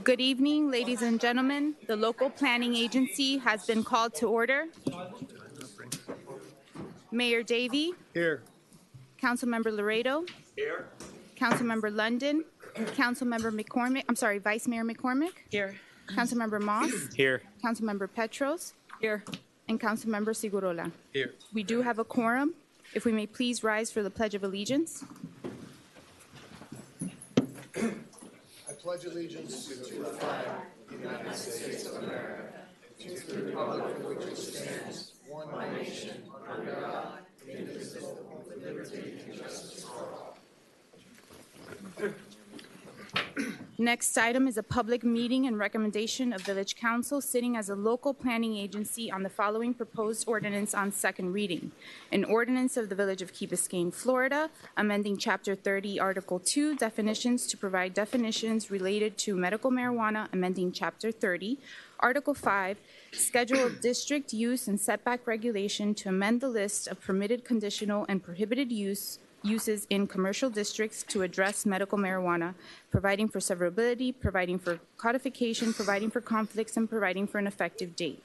Good evening, ladies and gentlemen. The local planning agency has been called to order. Mayor Davey, Here. Councilmember Laredo, Here. Councilmember London, Councilmember McCormick, I'm sorry, Vice Mayor McCormick, Here. Councilmember Moss, Here. Councilmember Petros, Here. and Councilmember Segurola. Here. We do have a quorum. If we may please rise for the Pledge of Allegiance. I pledge allegiance to the flag of the United States of America and to the republic for which it stands, one nation, under God, indivisible, with liberty and justice for all. Next item is a public meeting and recommendation of Village Council sitting as a local planning agency on the following proposed ordinance on second reading. An ordinance of the Village of Key Biscayne, Florida, amending Chapter 30, Article 2, definitions to provide definitions related to medical marijuana, amending Chapter 30, Article 5, Schedule of District Use and Setback Regulation to amend the list of permitted, conditional, and prohibited uses in commercial districts to address medical marijuana, providing for severability, providing for codification, providing for conflicts, and providing for an effective date.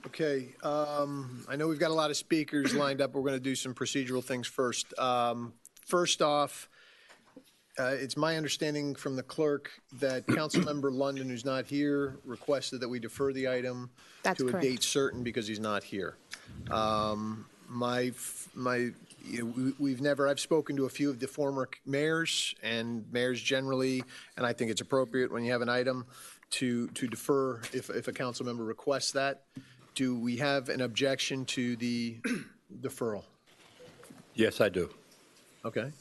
Okay, I know we've got a lot of speakers lined up. We're going to do some procedural things first. First off, it's my understanding from the clerk that Councilmember London, who's not here, requested that we defer the item to a date certain because he's not here. I've spoken to a few of the former mayors and mayors generally, and I think it's appropriate when you have an item to defer if a council member requests that. Do we have an objection to the deferral? Yes, I do. Okay.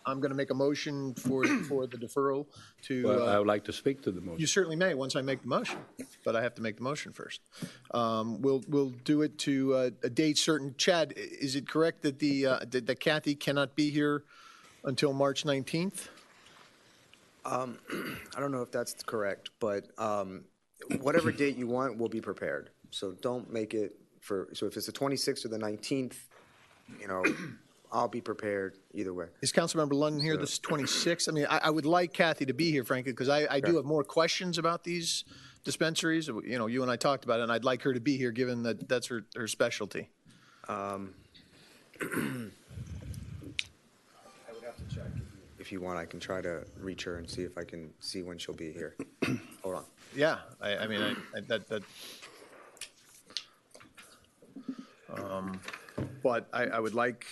I'm going to make a motion for the deferral to. Well, I would like to speak to the motion. You certainly may once I make the motion, but I have to make the motion first. We'll do it to a date certain. Chad, is it correct that that Kathy cannot be here until March 19th? I don't know if that's correct, but whatever date you want, we'll be prepared. So don't make it so if it's the 26th or the 19th, I'll be prepared either way. Is Councilmember London here this 26th? I mean, I would like Kathy to be here, frankly, because I do have more questions about these dispensaries. You and I talked about it, and I'd like her to be here given that that's her specialty. I would have to check. If you want, I can try to reach her and see if I can see when she'll be here. Hold on. Yeah, but I would like,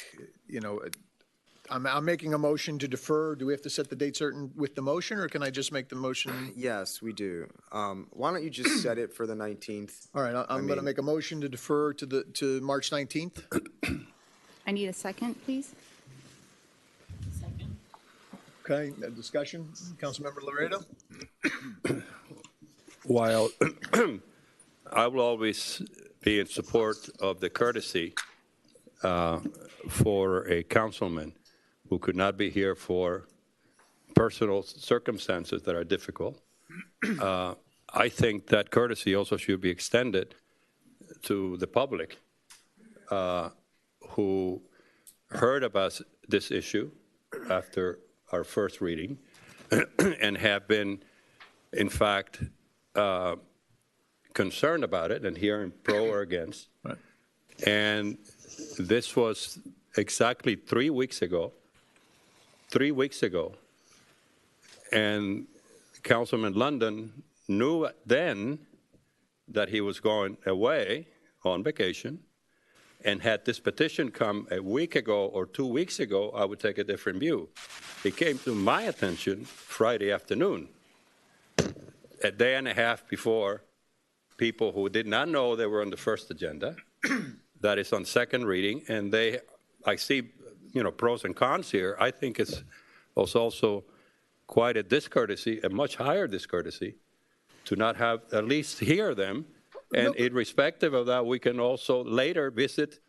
I'm making a motion to defer. Do we have to set the date certain with the motion, or can I just make the motion? Yes, we do. Why don't you just set it for the 19th? All right, I'm going to make a motion to defer to March 19th. I need a second, please. Okay, discussion. Councilmember Laredo? While I will always be in support of the courtesy for a councilman who could not be here for personal circumstances that are difficult, I think that courtesy also should be extended to the public who heard about this issue after our first reading and have been, in fact, concerned about it and hearing pro or against. Right. And this was exactly 3 weeks ago. 3 weeks ago. And Councilman London knew then that he was going away on vacation, and had this petition come a week ago or 2 weeks ago, I would take a different view. It came to my attention Friday afternoon, a day and a half before people who did not know they were on the first agenda, that is on second reading, and I see, pros and cons here. I think it was also quite a discourtesy, a much higher discourtesy, to not have at least hear them. And irrespective of that, we can also later visit,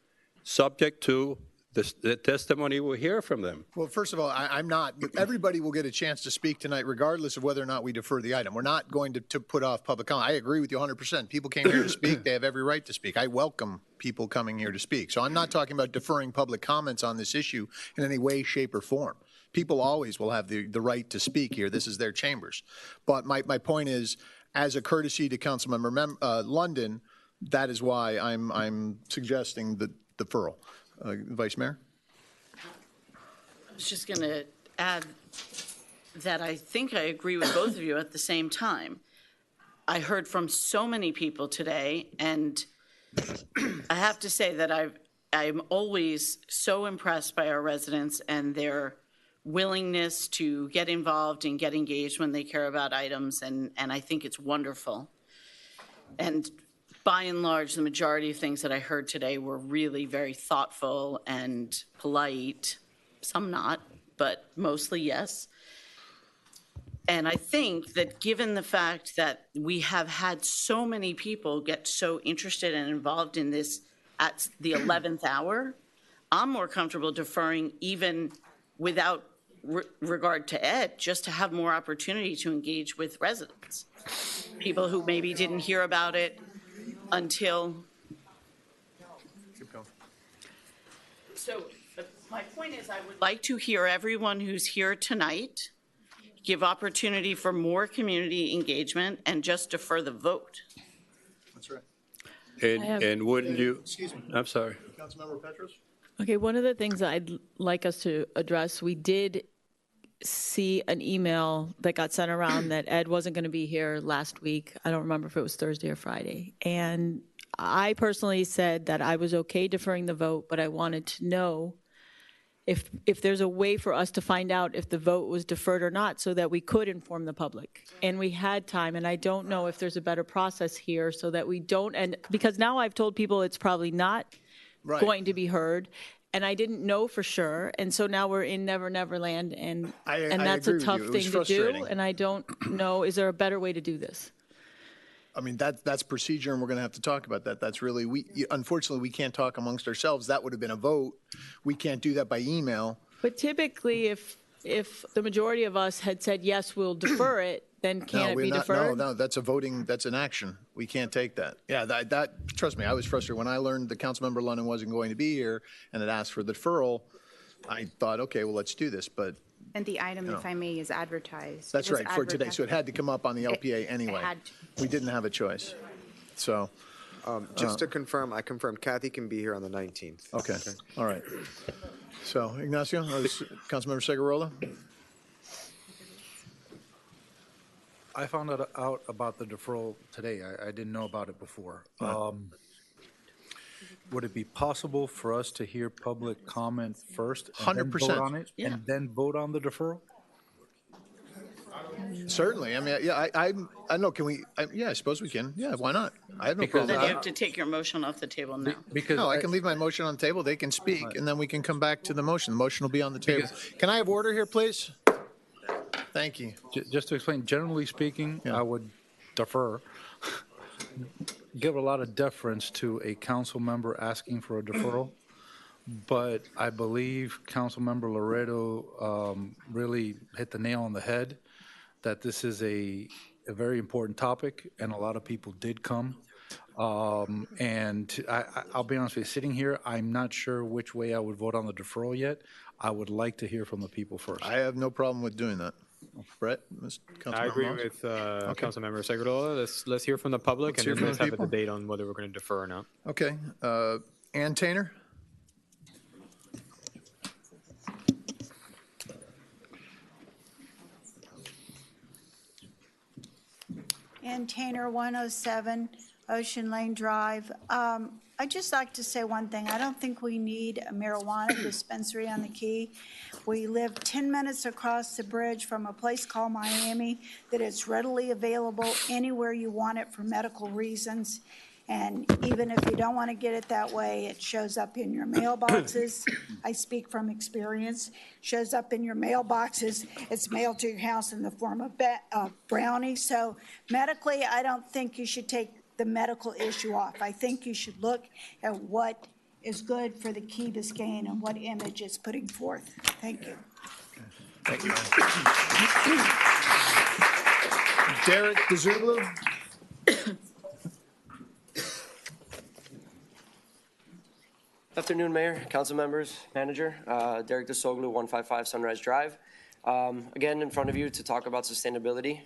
subject to the testimony we'll hear from them. Well, first of all, I'm not, but everybody will get a chance to speak tonight regardless of whether or not we defer the item. We're not going to put off public comment. I agree with you 100%. People came here to speak. They have every right to speak. I welcome people coming here to speak. So I'm not talking about deferring public comments on this issue in any way, shape, or form. People always will have the right to speak here. This is their chambers. But my point is, as a courtesy to Councilmember London, that is why I'm suggesting the deferral. Vice Mayor? I was just going to add that I think I agree with both of you at the same time. I heard from so many people today, and I have to say that I'm always so impressed by our residents and their willingness to get involved and get engaged when they care about items, and I think it's wonderful. And by and large, the majority of things that I heard today were really very thoughtful and polite. Some not, but mostly yes. And I think that given the fact that we have had so many people get so interested and involved in this at the 11th hour, I'm more comfortable deferring even without regard to Ed, just to have more opportunity to engage with residents. People who maybe didn't hear about it until. Keep going. So my point is, I would like to hear everyone who's here tonight, give opportunity for more community engagement, and just defer the vote. That's right. And wouldn't you? Excuse me. I'm sorry. Councilmember Petros? Okay, one of the things that I'd like us to address, we did see an email that got sent around that Ed wasn't going to be here last week. I don't remember if it was Thursday or Friday. And I personally said that I was okay deferring the vote, but I wanted to know if there's a way for us to find out if the vote was deferred or not so that we could inform the public. And we had time, and I don't know if there's a better process here so that we don't, and because now I've told people it's probably not Right. going to be heard, and I didn't know for sure, and so now we're in Never Never Land, and I that's agree a with tough you. It was thing to do, frustrating. and I don't know, is there a better way to do this? I mean, that's procedure, and we're going to have to talk about that. That's really, unfortunately, we can't talk amongst ourselves. That would have been a vote. We can't do that by email. But typically, if the majority of us had said, yes, we'll defer it, then No, can it we're be not. deferred? No, that's a voting, that's an action. We can't take that. Yeah, that, trust me, I was frustrated. When I learned that Councilmember London wasn't going to be here and had asked for the deferral, I thought, okay, well, let's do this, but And the item, if I may, is advertised. that's It was right, for today. So it had to come up on the LPA It anyway. had to. We didn't have a choice. So, Just to confirm, I confirmed Kathy can be here on the 19th. okay, all right. So, Ignacio, Councilmember Segurola? I found out about the deferral today. I didn't know about it before. Would it be possible for us to hear public comment first? And then 100%. vote on it, Yeah. and then vote on the deferral? Certainly. I mean, yeah, I don't know, can we, yeah, I suppose we can. Yeah, why not? I have no Because problem Then with you that. have to take your motion off the table now. Because No, I can leave my motion on the table, they can speak, and then we can come back to the motion. The motion will be on the table. Can I have order here, please? Thank you. Just to explain, generally speaking, I would defer, give a lot of deference to a council member asking for a deferral. But I believe Councilmember Loreto really hit the nail on the head, that this is a very important topic, and a lot of people did come. And I'll be honest with you, sitting here, I'm not sure which way I would vote on the deferral yet. I would like to hear from the people first. I have no problem with doing that. Brett? Councilmember I agree Moss? with Councilmember Segurola. Let's hear from the public, Let's and hear then from let's the have a people. debate on whether we're going to defer or not. Okay. Ann Tainer? Ann Tainer, 107 Ocean Lane Drive. I'd just like to say one thing. I don't think we need a marijuana dispensary on the Key. We live 10 minutes across the bridge from a place called Miami that is readily available anywhere you want it for medical reasons. And even if you don't want to get it that way, it shows up in your mailboxes. I speak from experience. Shows up in your mailboxes. It's mailed to your house in the form of brownies. So medically, I don't think you should take the medical issue off. I think you should look at what is good for the Key Biscayne and what image it's putting forth. Thank you. Thank you. Derek DeZuglu? Afternoon, Mayor, council members, manager. Derek DeSoglu, 155 Sunrise Drive. Again, in front of you to talk about sustainability.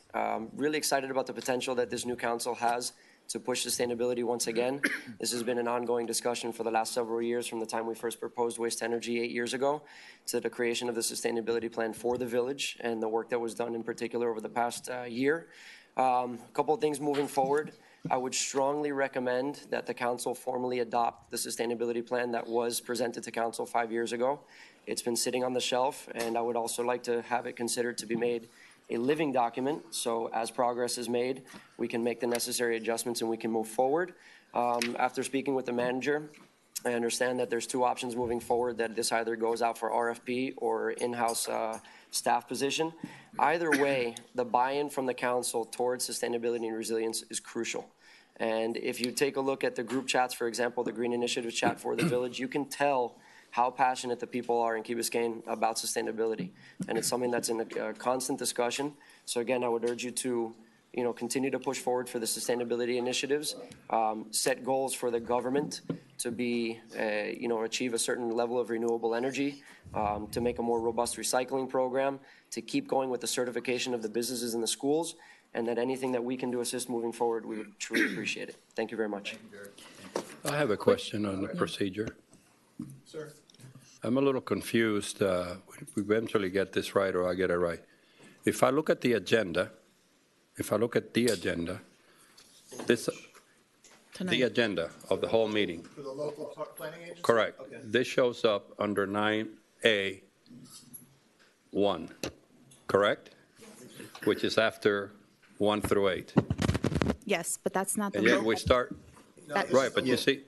Really excited about the potential that this new council has to push sustainability once again. This has been an ongoing discussion for the last several years, from the time we first proposed waste energy 8 years ago to the creation of the sustainability plan for the village and the work that was done in particular over the past year. A couple of things moving forward. I would strongly recommend that the council formally adopt the sustainability plan that was presented to council 5 years ago. It's been sitting on the shelf, and I would also like to have it considered to be made a living document, so as progress is made, we can make the necessary adjustments and we can move forward. After speaking with the manager, I understand that there's two options moving forward, that this either goes out for RFP or in-house staff position. Either way, the buy-in from the council towards sustainability and resilience is crucial. And if you take a look at the group chats, for example, the Green Initiative chat for the village, you can tell how passionate the people are in Key Biscayne about sustainability. And it's something that's in a constant discussion. So again, I would urge you to continue to push forward for the sustainability initiatives, set goals for the government to be, achieve a certain level of renewable energy, to make a more robust recycling program, to keep going with the certification of the businesses in the schools, and that anything that we can do assist moving forward, we would truly appreciate it. Thank you very much. I have a question on the procedure. Sir. I'm a little confused. We eventually get this right, or I get it right. If I look at the agenda, this, the agenda of the whole meeting. For the local planning agency? Correct. Okay. This shows up under 9A1, correct? Which is after 1 through 8. Yes, but that's not the And yet local. we start, right, but you see,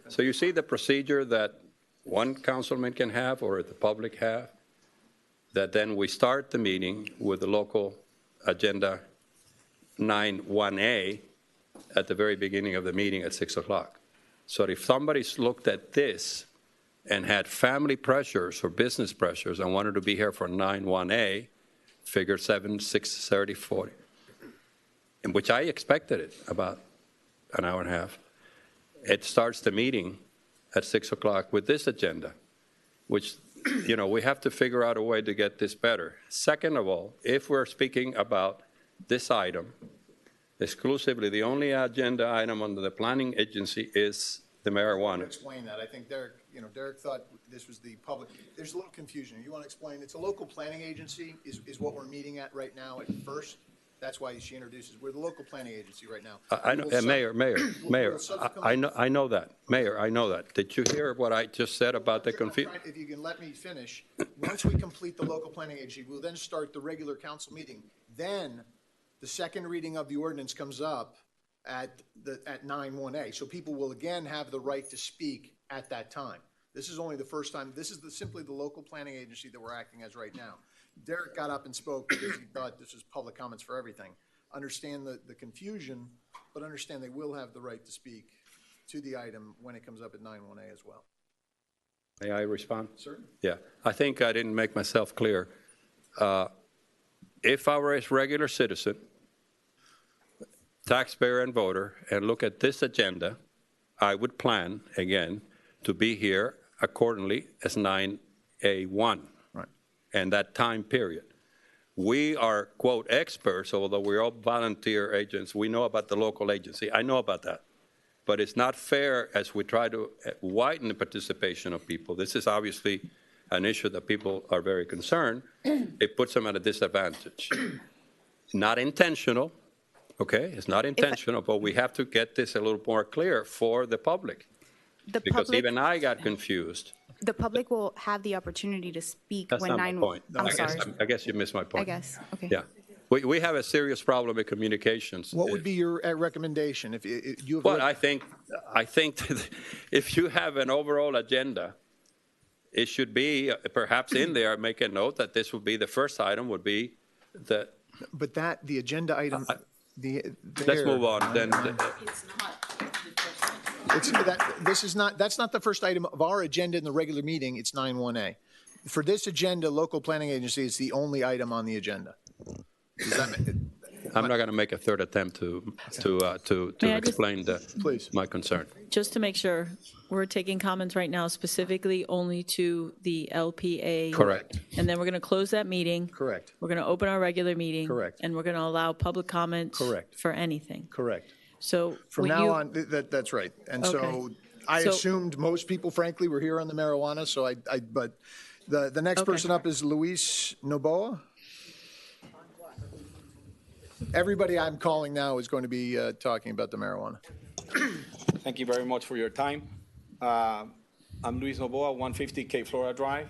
so you see the procedure that one councilman can have or the public have, that then we start the meeting with the local agenda 9-1A at the very beginning of the meeting at 6 o'clock. So if somebody's looked at this and had family pressures or business pressures and wanted to be here for 9-1A, figure 7, 6, 30, 40, in which I expected it about an hour and a half. It starts the meeting at 6 o'clock with this agenda, which, we have to figure out a way to get this better. Second of all, if we're speaking about this item, exclusively, the only agenda item under the planning agency is the marijuana. Explain that. I think Derek thought this was the public. There's a little confusion. You want to explain? It's a local planning agency is what we're meeting at right now at first. That's why she introduces. We're the local planning agency right now. I know, Mayor, I know that. Mayor, I know that. Did you hear what I just said about the confusion? If you can let me finish. Once we complete the local planning agency, we'll then start the regular council meeting. Then the second reading of the ordinance comes up at 9-1A. So people will again have the right to speak at that time. This is only the first time. This is simply the local planning agency that we're acting as right now. Derek got up and spoke because he thought this was public comments for everything. Understand the confusion, but understand they will have the right to speak to the item when it comes up at 9-1A as well. May I respond? Certainly. Yeah, I think I didn't make myself clear. If I were a regular citizen, taxpayer and voter, and look at this agenda, I would plan, again, to be here accordingly as 9A1. Right. And that time period. We are, quote, experts, although we're all volunteer agents. We know about the local agency. I know about that. But it's not fair as we try to widen the participation of people. This is obviously an issue that people are very concerned. It puts them at a disadvantage. Not intentional, okay? It's not intentional, but we have to get this a little more clear for the public. Because even I got confused. The public will have the opportunity to speak That's when not my 9. point. I'm sorry. I guess you missed my point. I guess, okay. Yeah. We have a serious problem with communications. What would be your recommendation if you have? Well, I think that if you have an overall agenda, it should be perhaps in there, make a note that this would be the first item would be the. But the agenda item, let's move on then. It's not. That's not the first item of our agenda in the regular meeting, it's 9(1)A. For this agenda, local planning agency is the only item on the agenda. Does that I'm not going to make a third attempt to May I just- explain Please. my concern. Just to make sure, we're taking comments right now specifically only to the LPA. Correct. And then we're going to close that meeting. Correct. We're going to open our regular meeting. Correct. And we're going to allow public comment. Correct. For anything. Correct. So. From will now you- on, that's right. And so Okay. I So- assumed most people, frankly, were here on the marijuana, so but the next Okay. person up is Luis Noboa. Everybody I'm calling now is going to be talking about the marijuana. Thank you very much for your time. I'm Luis Noboa, 150 Cape Flora Drive.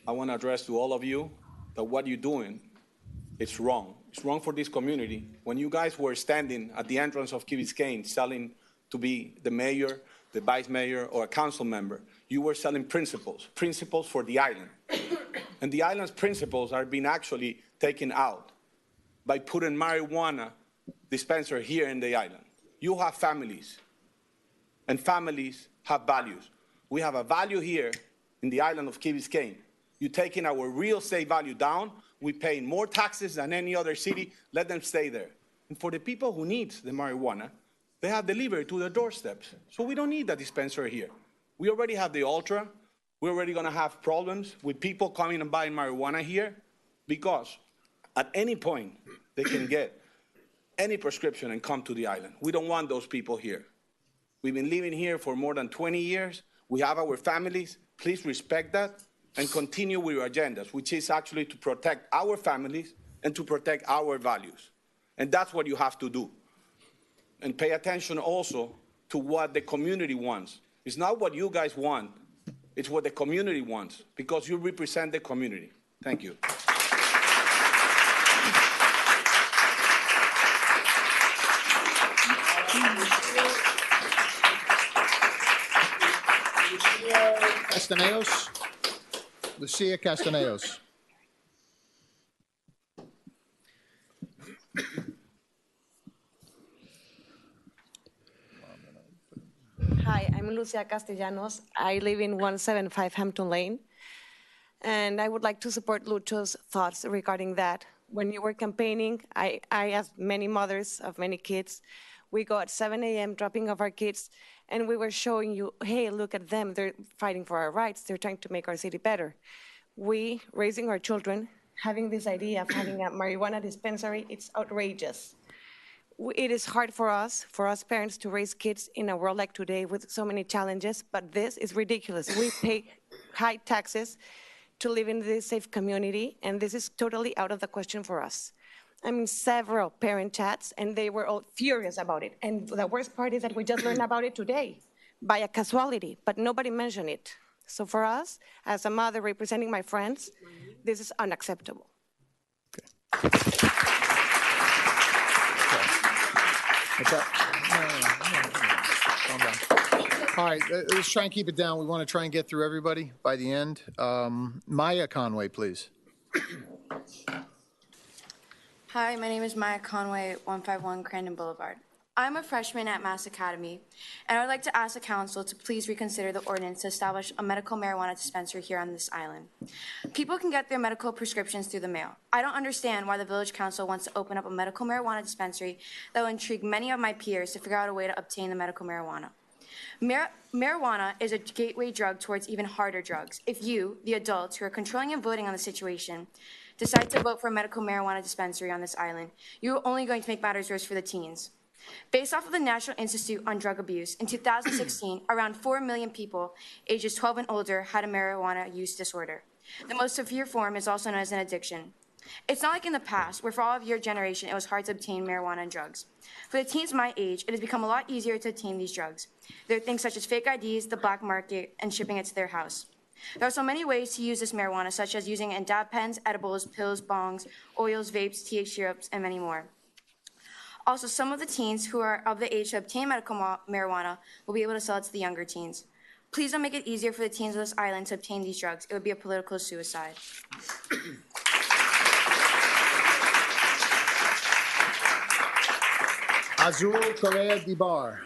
I want to address to all of you that what you're doing, it's wrong. It's wrong for this community. When you guys were standing at the entrance of Key Biscayne selling to be the mayor, the vice mayor, or a council member, you were selling principles for the island. And the island's principles are being actually taken out by putting marijuana dispenser here in the island. You have families, and families have values. We have a value here in the island of Key Biscayne. You're taking our real estate value down. We're paying more taxes than any other city. Let them stay there. And for the people who need the marijuana, they have delivered to their doorsteps. So we don't need a dispensary here. We already have the Ultra. We're already going to have problems with people coming and buying marijuana here because at any point they can get any prescription and come to the island. We don't want those people here. We've been living here for more than 20 years. We have our families. Please respect that and continue with your agendas, which is actually to protect our families and to protect our values. And that's what you have to do. And pay attention also to what the community wants. It's not what you guys want. It's what the community wants because you represent the community. Thank you. Castaneos? Lucia Castaneos. Hi, I'm Lucia Castellanos. I live in 175 Hampton Lane. And I would like to support Lucho's thoughts regarding that. When you were campaigning, I as many mothers of many kids, we go at 7 a.m. dropping off our kids, and we were showing you, hey, look at them. They're fighting for our rights. They're trying to make our city better. We, raising our children, having this idea of having a marijuana dispensary, it's outrageous. It is hard for us parents, to raise kids in a world like today with so many challenges, but this is ridiculous. We pay high taxes to live in this safe community, and this is totally out of the question for us. I'm in several parent chats, and they were all furious about it. And the worst part is that we just learned about it today by a casualty, but nobody mentioned it. So for us, as a mother representing my friends, this is unacceptable. All right, let's try and keep it down. We want to try and get through everybody by the end. Maya Conway, please. Hi, my name is Maya Conway, 151 Crandon Boulevard. I'm a freshman at Mass Academy, and I would like to ask the council to please reconsider the ordinance to establish a medical marijuana dispensary here on this island. People can get their medical prescriptions through the mail. I don't understand why the village council wants to open up a medical marijuana dispensary that will intrigue many of my peers to figure out a way to obtain the medical marijuana. Marijuana is a gateway drug towards even harder drugs. If you, the adults who are controlling and voting on the situation, decide to vote for a medical marijuana dispensary on this island, you're only going to make matters worse for the teens. Based off of the National Institute on Drug Abuse, in 2016, around 4 million people ages 12 and older had a marijuana use disorder. The most severe form is also known as an addiction. It's not like in the past, where for all of your generation, it was hard to obtain marijuana and drugs. For the teens my age, it has become a lot easier to obtain these drugs. There are things such as fake IDs, the black market, and shipping it to their house. There are so many ways to use this marijuana, such as using it in dab pens, edibles, pills, bongs, oils, vapes, THC syrups, and many more. Also, some of the teens who are of the age to obtain medical marijuana will be able to sell it to the younger teens. Please don't make it easier for the teens of this island to obtain these drugs. It would be a political suicide. Azul Correa de Bar.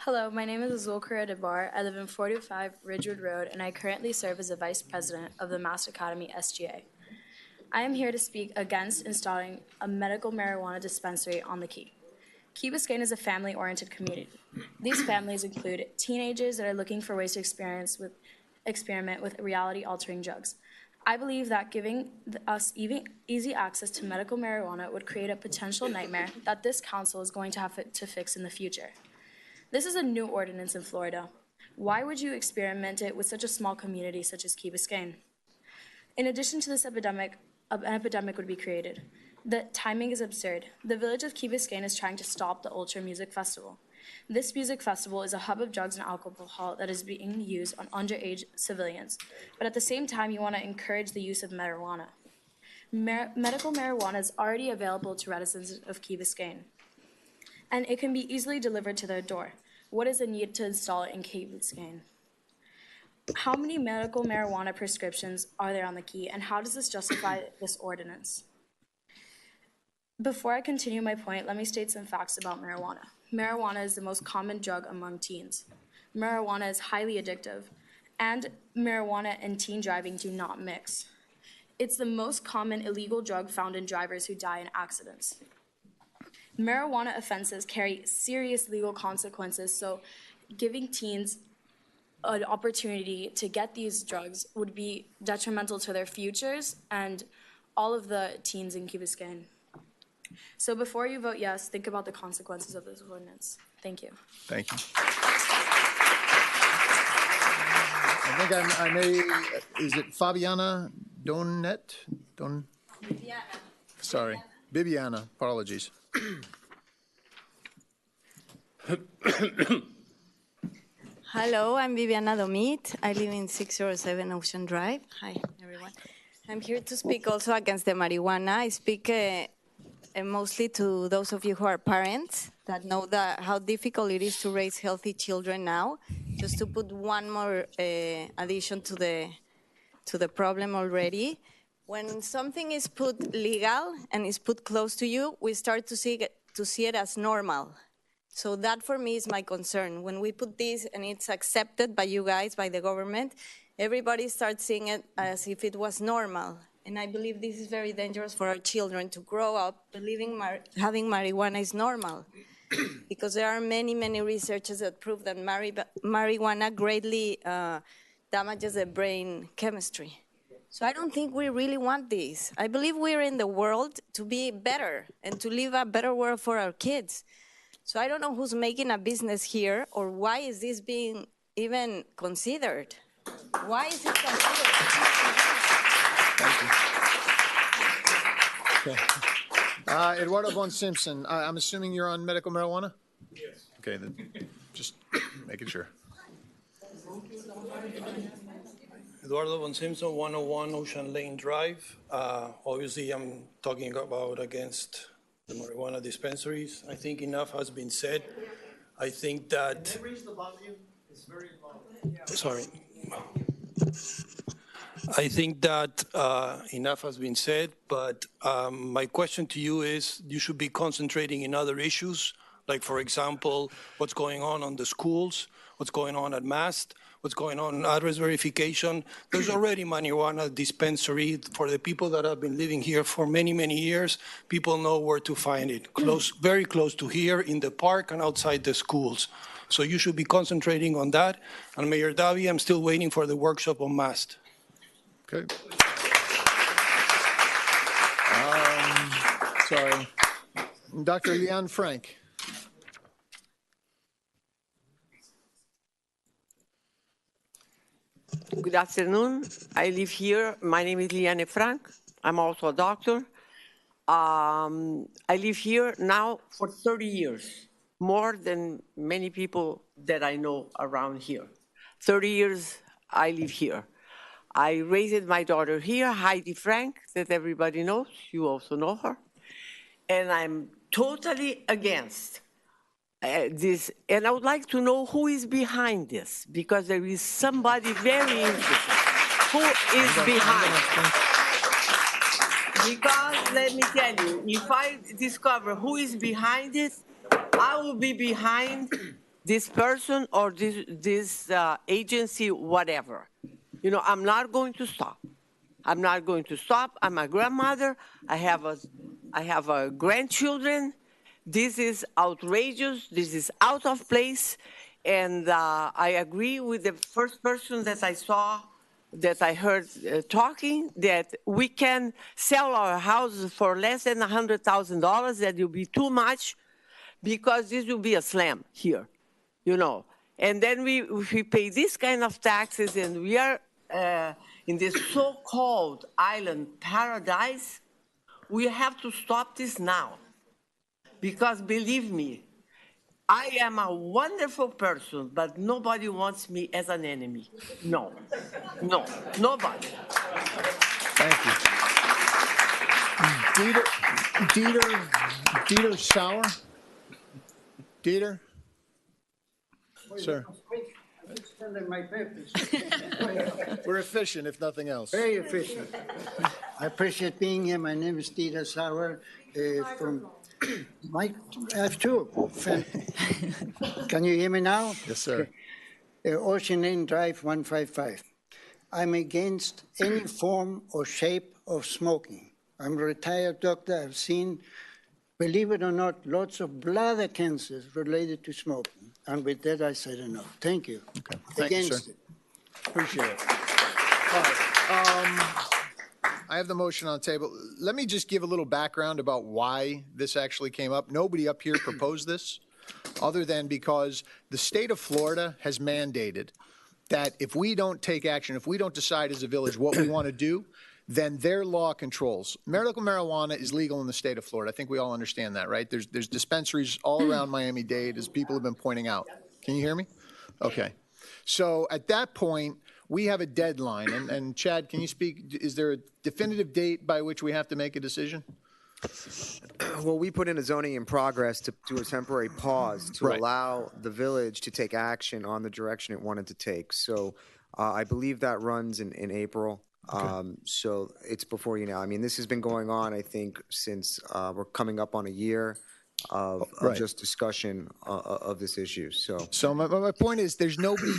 Hello, my name is Azul Correa Debar. I live in 45 Ridgewood Road, and I currently serve as the Vice President of the Mass Academy SGA. I am here to speak against installing a medical marijuana dispensary on the Key. Key Biscayne is a family-oriented community. These families include teenagers that are looking for ways to experiment with reality-altering drugs. I believe that giving us easy access to medical marijuana would create a potential nightmare that this council is going to have to fix in the future. This is a new ordinance in Florida. Why would you experiment it with such a small community such as Key Biscayne? In addition to this epidemic, an epidemic would be created. The timing is absurd. The village of Key Biscayne is trying to stop the Ultra Music Festival. This music festival is a hub of drugs and alcohol that is being used on underage civilians. But at the same time, you want to encourage the use of marijuana. Medical marijuana is already available to residents of Key Biscayne, and it can be easily delivered to their door. What is the need to install it in Key Biscayne? How many medical marijuana prescriptions are there on the Key, and how does this justify this ordinance? Before I continue my point, let me state some facts about marijuana. Marijuana is the most common drug among teens. Marijuana is highly addictive, and marijuana and teen driving do not mix. It's the most common illegal drug found in drivers who die in accidents. Marijuana offenses carry serious legal consequences, so giving teens an opportunity to get these drugs would be detrimental to their futures and all of the teens in Key Biscayne. So before you vote yes, think about the consequences of this ordinance. Thank you. Thank you. I think I may, is it Fabiana Donet? Sorry, Bibiana, apologies. Hello, I'm Viviana Domit. I live in 607 Ocean Drive. Hi, everyone. I'm here to speak also against the marijuana. I speak mostly to those of you who are parents that know how difficult it is to raise healthy children now. Just to put one more addition to the problem already. When something is put legal and is put close to you, we start to see it as normal. So that for me is my concern. When we put this and it's accepted by you guys, by the government, everybody starts seeing it as if it was normal. And I believe this is very dangerous for our children to grow up believing having marijuana is normal. Because there are many, many researchers that prove that marijuana greatly damages the brain chemistry. So I don't think we really want this. I believe we're in the world to be better and to live a better world for our kids. So I don't know who's making a business here or why is this being even considered? Why is it considered? Thank you. Okay. Eduardo Von Simpson, I'm assuming you're on medical marijuana? Yes. Okay, then just making sure. Eduardo Von Simpson, 101 Ocean Lane Drive. Obviously, I'm talking about against the marijuana dispensaries. I think enough has been said. I think that... Can you raise the volume? It's very low. Sorry. I think that enough has been said, but my question to you is, you should be concentrating in other issues, like, for example, what's going on the schools, what's going on at MAST, what's going on in address verification. There's already marijuana dispensary for the people that have been living here for many, many years. People know where to find it, very close to here, in the park and outside the schools. So you should be concentrating on that. And Mayor Davi, I'm still waiting for the workshop on MAST. Okay. Sorry. Dr. Leon Frank. Good afternoon. I live here. My name is Liane Frank. I'm also a doctor. I live here now for 30 years, more than many people that I know around here. 30 years I live here. I raised my daughter here, Heidi Frank, that everybody knows. You also know her. And I'm totally against this. And I would like to know who is behind this, because there is somebody very interesting. Who is behind? Because let me tell you, if I discover who is behind it, I will be behind this person or this agency, whatever. You know, I'm not going to stop. I'm not going to stop. I'm a grandmother. I have a grandchildren. This is outrageous. This is out of place. And I agree with the first person that I saw, that I heard talking, that we can sell our houses for less than $100,000. That will be too much, because this will be a slam here, you know. And then if we pay this kind of taxes, and we are in this so-called island paradise, we have to stop this now. Because believe me, I am a wonderful person, but nobody wants me as an enemy. No, no, nobody. Thank you. Dieter Sauer? Dieter? Sir? We're efficient, if nothing else. Very efficient. I appreciate being here. My name is Dieter Sauer from I have two. Can you hear me now? Yes, sir. Ocean Lane Drive 155. I'm against any form or shape of smoking. I'm a retired doctor. I've seen, believe it or not, lots of bladder cancers related to smoking. And with that, I said enough. Thank you. Okay. Thank you, sir. Appreciate it. All right. I have the motion on the table. Let me just give a little background about why this actually came up. Nobody up here proposed this, other than because the state of Florida has mandated that if we don't take action, if we don't decide as a village what we want to do, then their law controls. Medical marijuana is legal in the state of Florida. I think we all understand that, right? There's dispensaries all around Miami-Dade, as people have been pointing out. Can you hear me? Okay. So at that point, we have a deadline. And Chad, can you speak? Is there a definitive date by which we have to make a decision? Well, we put in a zoning in progress to do a temporary pause to allow the village to take action on the direction it wanted to take. So I believe that runs in April. Okay. So it's before you now. I mean, this has been going on, I think, since we're coming up on a year of just discussion of this issue. So my point is, there's nobody.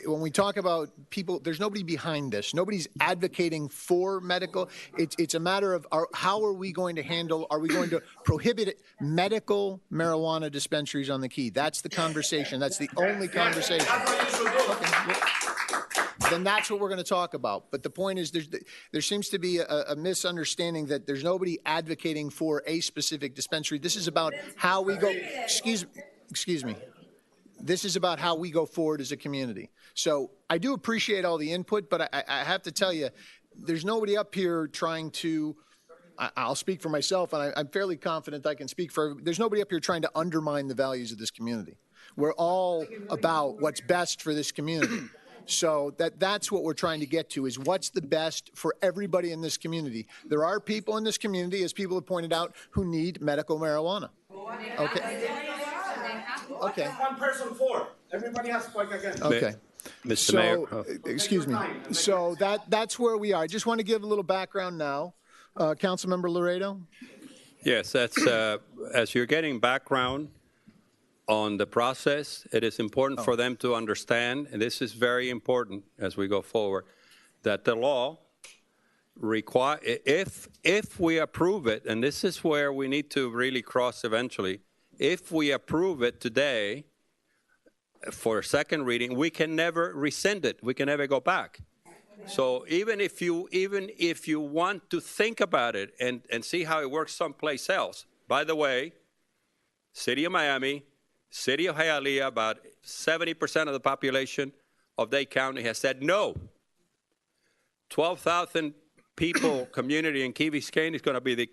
When we talk about people, there's nobody behind this. Nobody's advocating for medical. It's a matter of how are we going to handle, are we going to prohibit medical marijuana dispensaries on the Key? That's the conversation. That's the only conversation. Okay. Then that's what we're going to talk about. But the point is, there seems to be a misunderstanding that there's nobody advocating for a specific dispensary. This is about how we go, excuse me. This is about how we go forward as a community. So I do appreciate all the input, but I have to tell you, there's nobody up here trying to, I'll speak for myself, and I'm fairly confident I can speak for, there's nobody up here trying to undermine the values of this community. We're all about what's best for this community. So that's what we're trying to get to, is what's the best for everybody in this community. There are people in this community, as people have pointed out, who need medical marijuana. Okay. Okay. One person for. Everybody has to fight again. Okay. Mr. Mayor. Excuse me. So that's where we are. I just want to give a little background now. Councilmember Laredo? Yes, that's as you're getting background on the process, it is important for them to understand, and this is very important as we go forward, that the law require, if we approve it, and this is where we need to really cross eventually, if we approve it today for a second reading, we can never rescind it. We can never go back. So even if you want to think about it and see how it works someplace else, by the way, City of Miami, City of Hialeah, about 70% of the population of Dade County has said no. 12,000 people community in Key Biscayne is going to be the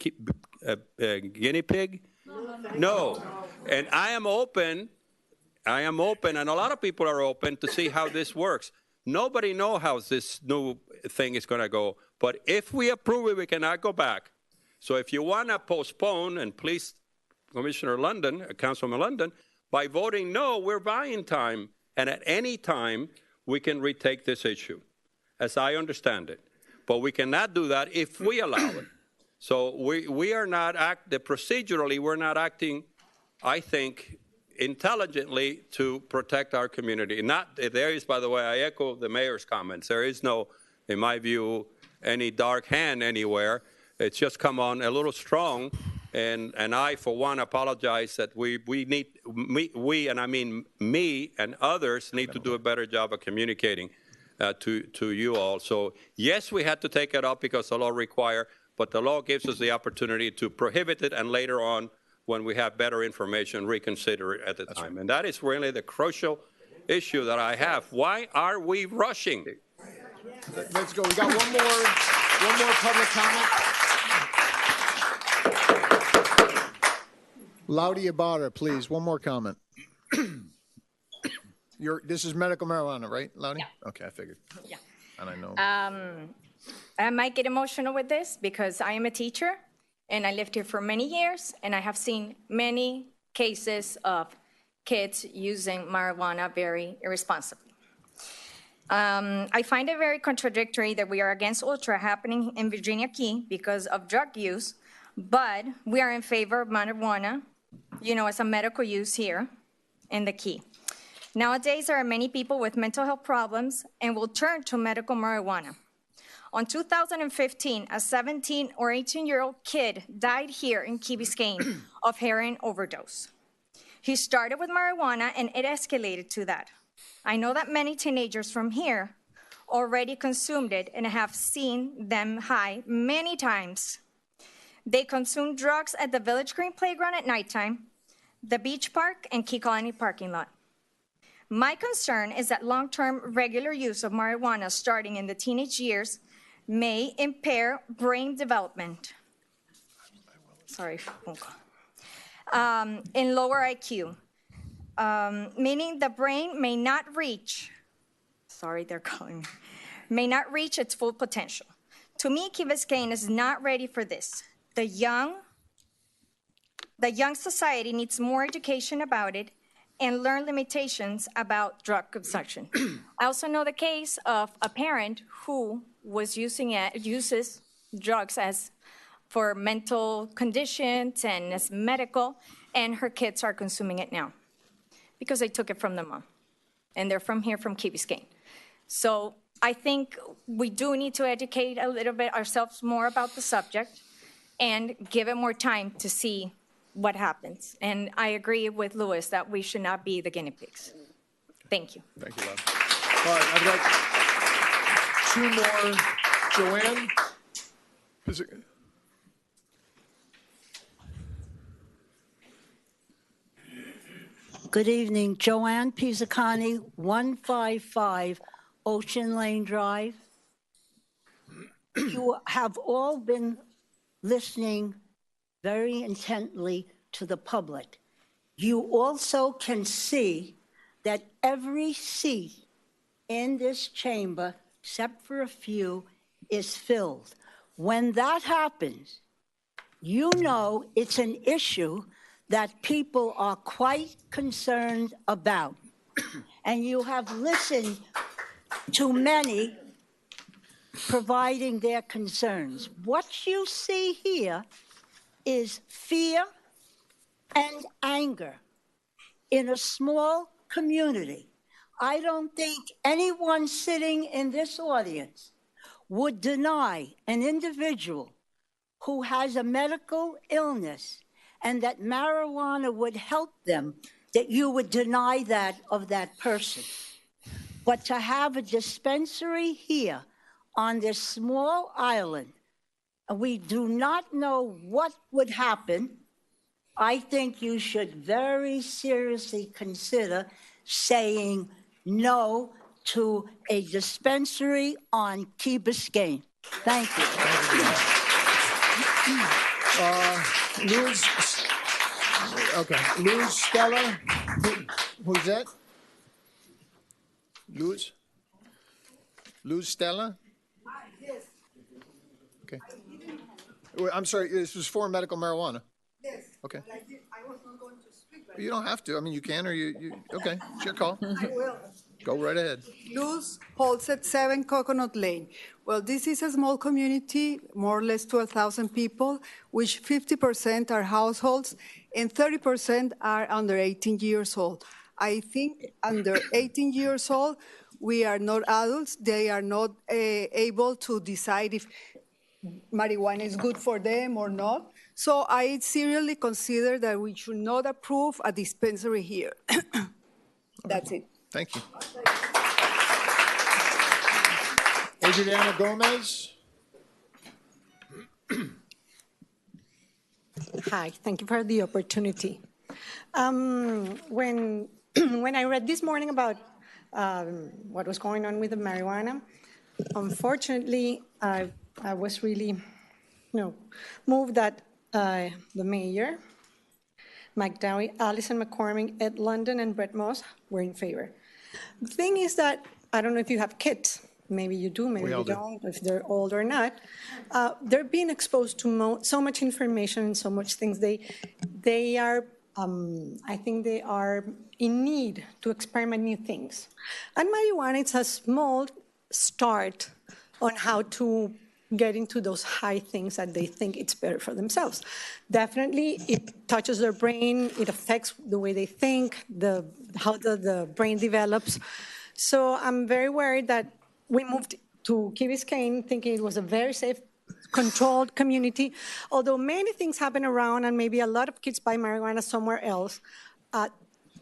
guinea pig? No. And I am open, and a lot of people are open to see how this works. Nobody knows how this new thing is going to go. But if we approve it, we cannot go back. So if you want to postpone, and please, Commissioner London, Councilman London, by voting no, we're buying time. And at any time, we can retake this issue, as I understand it. But we cannot do that if we allow it. So we are not procedurally, we're not acting, I think, intelligently to protect our community. There is, by the way, I echo the mayor's comments. There is no, in my view, any dark hand anywhere. It's just come on a little strong. And I, for one, apologize that we and I mean me and others need to do a better job of communicating to you all. So yes, we had to take it up because the law requires, but the law gives us the opportunity to prohibit it and later on, when we have better information, reconsider it at the time. Right. And that is really the crucial issue that I have. Why are we rushing? Let's go. We got one more public comment. Laudy Ibarra, please, one more comment. This is medical marijuana, right, Laudy? Yeah. Okay, I figured. Yeah. And I know. I might get emotional with this because I am a teacher and I lived here for many years and I have seen many cases of kids using marijuana very irresponsibly. I find it very contradictory that we are against Ultra happening in Virginia Key because of drug use, but we are in favor of marijuana, as a medical use here in the Key. Nowadays, there are many people with mental health problems and will turn to medical marijuana. On 2015, a 17 or 18-year-old kid died here in Key Biscayne of heroin overdose. He started with marijuana and it escalated to that. I know that many teenagers from here already consumed it and have seen them high many times. They consume drugs at the Village Green Playground at nighttime, the beach park, and Key Colony parking lot. My concern is that long-term regular use of marijuana starting in the teenage years may impair brain development. Sorry, in lower IQ, meaning the brain may not reach, may not reach its full potential. To me, Key Biscayne is not ready for this. The young society needs more education about it and learn limitations about drug consumption. I also know the case of a parent who uses drugs for mental conditions and as medical, and her kids are consuming it now because they took it from the mom, and they're from Key Biscayne. So I think we do need to educate a little bit ourselves more about the subject and give it more time to see what happens. And I agree with Louis that we should not be the guinea pigs. Thank you. Thank you, Laudy. All right, I've got two more. Joanne? Good evening. Joanne Pizzacani, 155 Ocean Lane Drive. You have all been listening very intently to the public. You also can see that every seat in this chamber, except for a few, is filled. When that happens, you know it's an issue that people are quite concerned about. And you have listened to many providing their concerns. What you see here is fear and anger in a small community. I don't think anyone sitting in this audience would deny an individual who has a medical illness and that marijuana would help them, that you would deny that of that person. But to have a dispensary here on this small island, we do not know what would happen. I think you should very seriously consider saying no to a dispensary on Key Biscayne. Thank you. Luz Stella, who's that? Luz Stella? Yes. Okay. I'm sorry, this was for medical marijuana? Yes. Okay. I was not going to speak. You don't have to. I mean, you can or you okay, it's your call. I will. Go right ahead. Luz Holset 7 Coconut Lane. Well, this is a small community, more or less 12,000 people, which 50% are households and 30% are under 18 years old. I think under 18 years old, we are not adults. They are not able to decide if marijuana is good for them or not. So I seriously consider that we should not approve a dispensary here. That's it. Thank you. Adriana Gomez. Hi, thank you for the opportunity. When I read this morning about what was going on with the marijuana, unfortunately, I was really, moved that the mayor, Mike Dowie, Allison McCormick, Ed London, and Brett Moss were in favor. The thing is that, I don't know if you have kids, maybe you do, maybe you don't, if they're old or not. They're being exposed to so much information and so much things. They are, I think they are in need to experiment new things. And marijuana, it's a small start on how to get into those high things that they think it's better for themselves. Definitely, it touches their brain, it affects the way they think, how the brain develops. So I'm very worried that we moved to Key Biscayne thinking it was a very safe, controlled community. Although many things happen around and maybe a lot of kids buy marijuana somewhere else,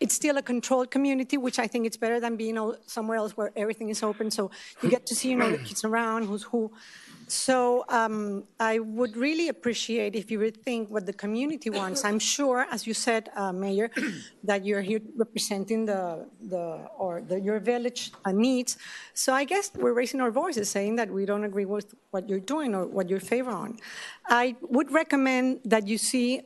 it's still a controlled community, which I think it's better than being somewhere else where everything is open. So you get to see, the kids around, who's who. So I would really appreciate if you would think what the community wants. I'm sure, as you said, Mayor, that you're here representing your village needs. So I guess we're raising our voices, saying that we don't agree with what you're doing or what you're favor on. I would recommend that you see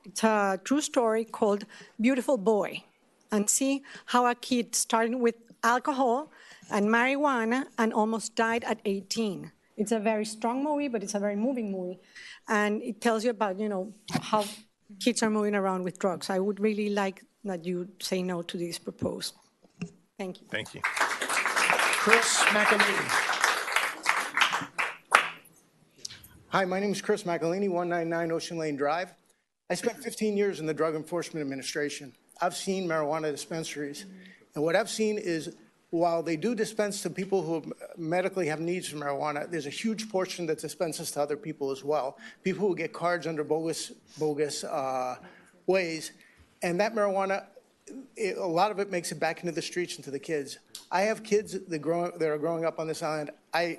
it's a true story called Beautiful Boy, and see how a kid started with alcohol and marijuana and almost died at 18. It's a very strong movie, but it's a very moving movie. And it tells you about, how kids are moving around with drugs. I would really like that you say no to this proposal. Thank you. Thank you. Chris McAleeney. Hi, my name is Chris McAleeney, 199 Ocean Lane Drive. I spent 15 years in the Drug Enforcement Administration. I've seen marijuana dispensaries. And what I've seen is, while they do dispense to people who medically have needs for marijuana, there's a huge portion that dispenses to other people as well. People who get cards under bogus ways. And that marijuana, a lot of it makes it back into the streets and to the kids. I have kids that are growing up on this island. I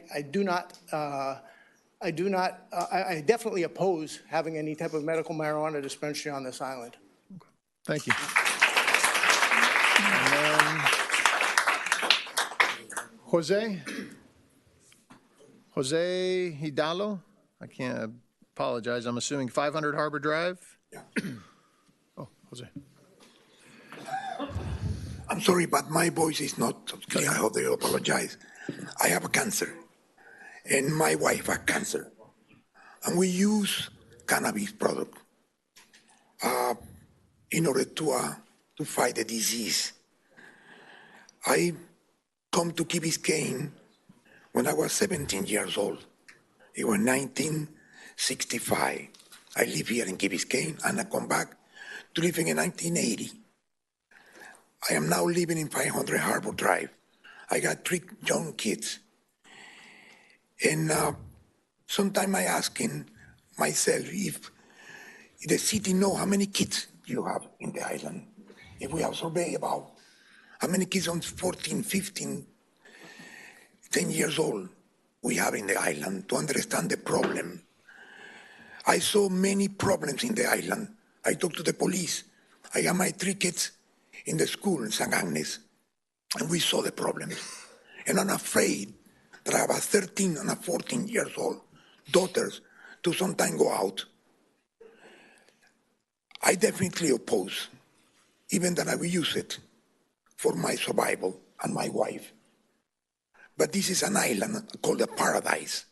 definitely oppose having any type of medical marijuana dispensary on this island. Thank you. And then Jose Hidalgo. I can't apologize. I'm assuming 500 Harbor Drive. Yeah. Oh, Jose. I'm sorry, but my voice is not clear. I hope they apologize. I have a cancer, and my wife has cancer, and we use cannabis product in order to fight the disease. I come to Key Biscayne when I was 17 years old. It was 1965. I live here in Key Biscayne, and I come back to living in 1980. I am now living in 500 Harbor Drive. I got 3 young kids. And sometimes I asking myself if the city know how many kids you have in the island. If we have survey about how many kids on 14, 15, 10 years old we have in the island to understand the problem. I saw many problems in the island. I talked to the police. I got my 3 kids in the school in St. Agnes, and we saw the problems. And I'm afraid that I have a 13 and a 14 years old daughters to sometimes go out. I definitely oppose, even that I will use it for my survival and my wife. But this is an island called a paradise.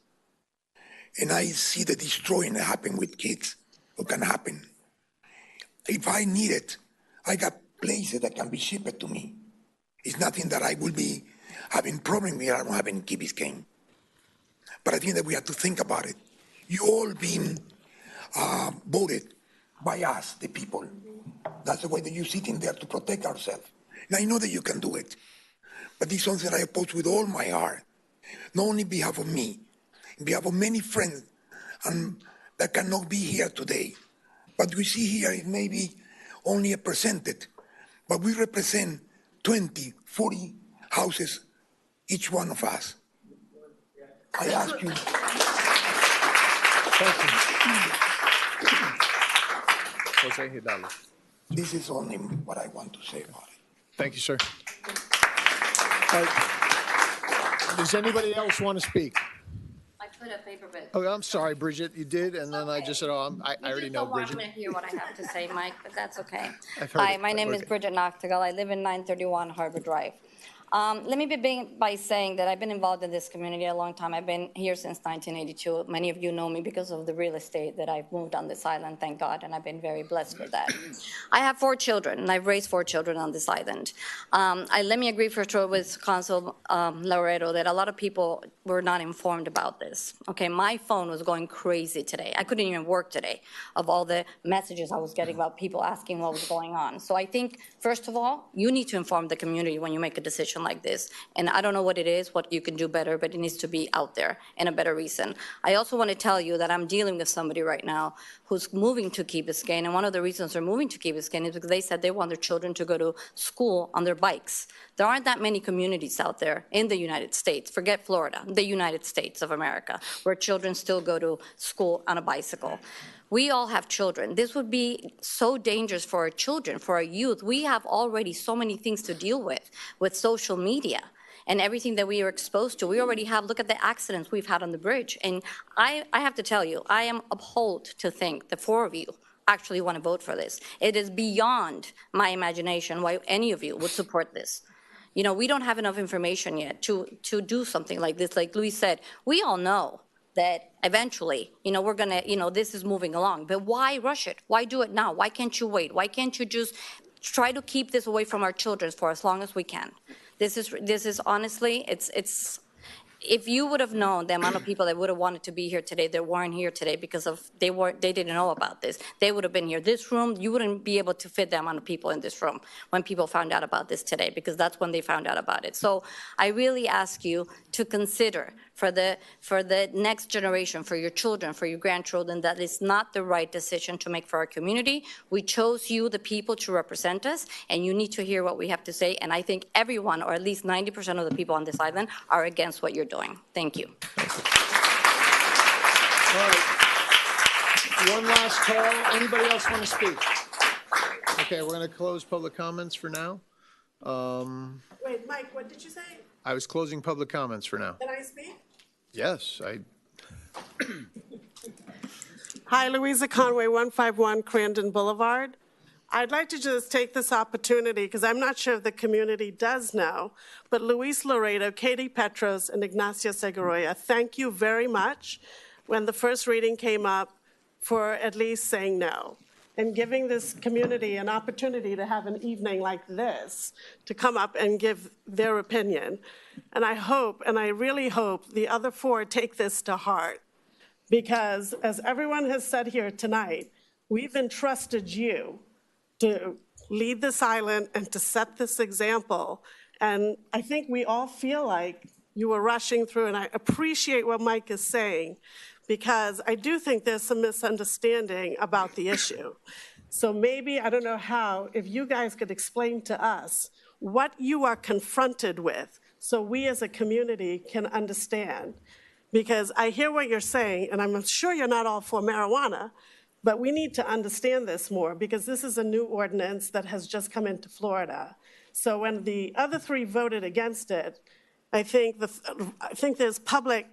And I see the destroying that happen with kids, what can happen. If I need it, I got places that can be shipped to me. It's nothing that I will be having problem with. I don't have in Key Biscayne. But I think that we have to think about it. You all been voted by us, the people. That's the way that you're sitting there to protect ourselves. And I know that you can do it. But this is something that I oppose with all my heart. Not only on behalf of me, on behalf of many friends that cannot be here today. What we see here is maybe only a percentage, but we represent 20, 40 houses, each one of us. I ask you. Jose Hidalgo. This is only what I want to say about it. Thank you, sir. Does anybody else want to speak? I put a paper bit. Oh, I'm sorry, Bridget, you did, and then I just said, oh, I already know, Bridget. You don't want to hear what I have to say, Mike, but that's okay. I've heard Hi, it, my but name is okay. Bridget Noctegal. I live in 931 Harbor Drive. Let me begin by saying that I've been involved in this community a long time. I've been here since 1982. Many of you know me because of the real estate that I've moved on this island, thank God, and I've been very blessed with that. I have 4 children, and I've raised 4 children on this island. Let me agree for sure with Council Laredo that a lot of people were not informed about this. Okay, my phone was going crazy today. I couldn't even work today of all the messages I was getting about people asking what was going on. So I think, first of all, you need to inform the community when you make a decision like this. And I don't know what it is, what you can do better, but it needs to be out there and a better reason. I also want to tell you that I'm dealing with somebody right now who's moving to Key Biscayne, and one of the reasons they're moving to Key Biscayne is because they said they want their children to go to school on their bikes. There aren't that many communities out there in the United States, forget Florida, the United States of America, where children still go to school on a bicycle. We all have children. This would be so dangerous for our children, for our youth. We have already so many things to deal with social media and everything that we are exposed to. We already have, look at the accidents we've had on the bridge. And I have to tell you, I am appalled to think the 4 of you actually want to vote for this. It is beyond my imagination why any of you would support this. You know, we don't have enough information yet to do something like this. Like Luis said, we all know that eventually, you know, we're gonna, you know, this is moving along, but why rush it? Why do it now? Why can't you wait? Why can't you just try to keep this away from our children for as long as we can? This is honestly, it's, if you would have known the amount of people that would have wanted to be here today, that weren't here today because of, they didn't know about this, they would have been here. This room, you wouldn't be able to fit the amount of people in this room when people found out about this today, because that's when they found out about it. So I really ask you to consider for the next generation, for your children, for your grandchildren, that is not the right decision to make for our community. We chose you, the people, to represent us, and you need to hear what we have to say. And I think everyone, or at least 90% of the people on this island, are against what you're doing. Thank you. All right. One last call. Anybody else want to speak? Okay, we're going to close public comments for now. Wait, Mike, what did you say? I was closing public comments for now. Can I speak? Yes, Hi, Louisa Conway, 151 Crandon Boulevard. I'd like to just take this opportunity, because I'm not sure if the community does know, but Luis Laredo, Katie Petros, and Ignacio Segoroya, thank you very much when the first reading came up for at least saying no and giving this community an opportunity to have an evening like this to come up and give their opinion. And I hope, and I really hope, the other 4 take this to heart, because as everyone has said here tonight, we've entrusted you to lead this island and to set this example. And I think we all feel like you were rushing through, and I appreciate what Mike is saying, because I do think there's some misunderstanding about the issue. So maybe, I don't know how, if you guys could explain to us what you are confronted with so we as a community can understand. Because I hear what you're saying, and I'm sure you're not all for marijuana, but we need to understand this more, because this is a new ordinance that has just come into Florida. So when the other 3 voted against it, I think there's public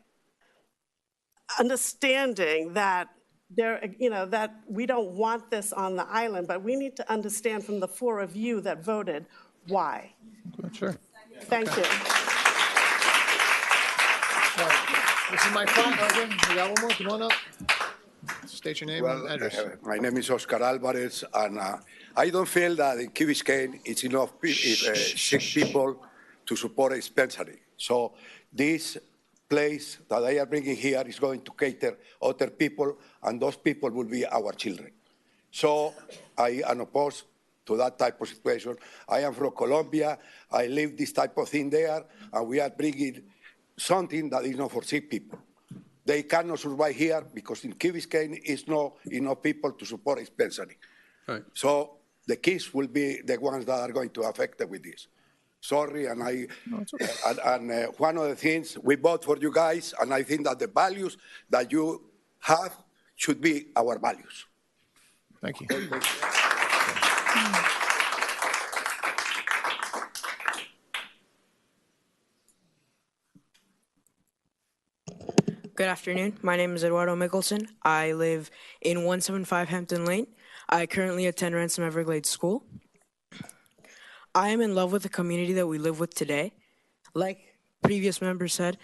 understanding that that we don't want this on the island, but we need to understand from the 4 of you that voted why. Sure. Thank you. All right. This is my final. We got one more. Come on up. State your name Well, and address. my name is Oscar Alvarez, and I don't feel that in Key Biscayne it's enough sick people to support a dispensary. So this place that I am bringing here is going to cater other people, and those people will be our children. So I am opposed to that type of situation. I am from Colombia. I live this type of thing there, and we are bringing something that is not for sick people. They cannot survive here because in Key Biscayne is not enough people to support a dispensary. Right. So the kids will be the ones that are going to affect with this. Sorry, and one of the things, we vote for you guys, and I think that the values that you have should be our values. Thank you. Good afternoon. My name is Eduardo Mickelson. I live in 175 Hampton Lane. I currently attend Ransom Everglades School. I am in love with the community that we live with today. Like previous members said,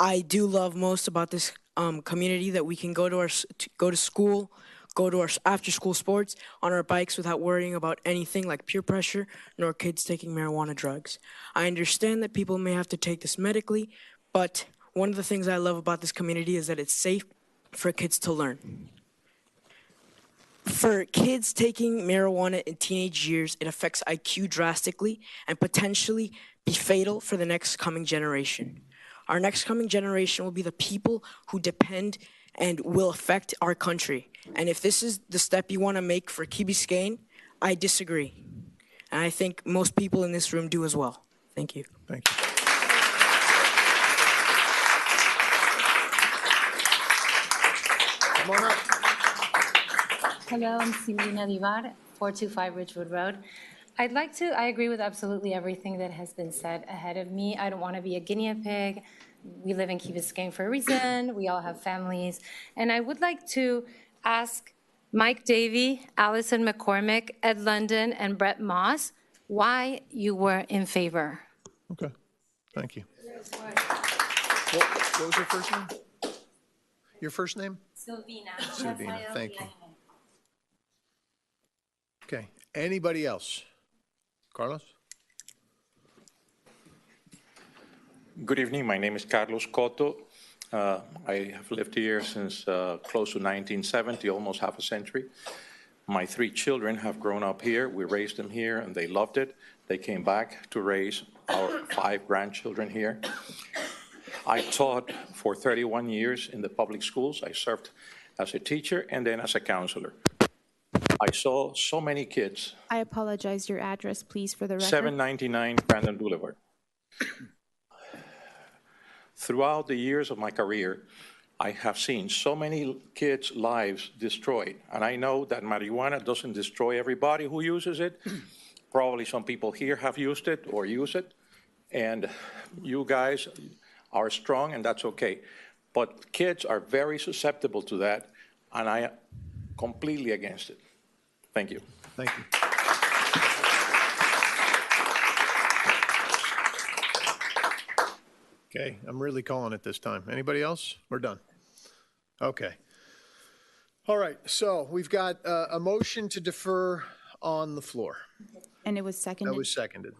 I do love most about this community that we can go to school, go to our after-school sports on our bikes without worrying about anything like peer pressure nor kids taking marijuana drugs. I understand that people may have to take this medically, but one of the things I love about this community is that it's safe for kids to learn. For kids taking marijuana in teenage years, it affects IQ drastically and potentially be fatal for the next coming generation. Our next coming generation will be the people who depend and will affect our country. And if this is the step you want to make for Key Biscayne, I disagree. And I think most people in this room do as well. Thank you. Thank you. Come on up. Hello, I'm Simina Divar, 425 Ridgewood Road. I agree with absolutely everything that has been said ahead of me. I don't want to be a guinea pig. We live in Key Biscayne for a reason. We all have families. And I would like to ask Mike Davey, Allison McCormick, Ed London, and Brett Moss why you were in favor. Okay, thank you. What was your first name? Your first name? Silvina. Silvina, thank you. Okay, anybody else? Carlos? Good evening. My name is Carlos Cotto. I have lived here since close to 1970, almost half a century. My 3 children have grown up here. We raised them here, and they loved it. They came back to raise our 5 grandchildren here. I taught for 31 years in the public schools. I served as a teacher and then as a counselor. I saw so many kids. I apologize. Your address, please, for the record. 799 Brandon Boulevard. Throughout the years of my career, I have seen so many kids' lives destroyed. And I know that marijuana doesn't destroy everybody who uses it. Probably some people here have used it or use it. And you guys are strong, and that's okay. But kids are very susceptible to that, and I am completely against it. Thank you. Thank you. Okay, I'm really calling it this time. Anybody else? We're done. Okay. All right, so we've got a motion to defer on the floor. And it was seconded? That was seconded.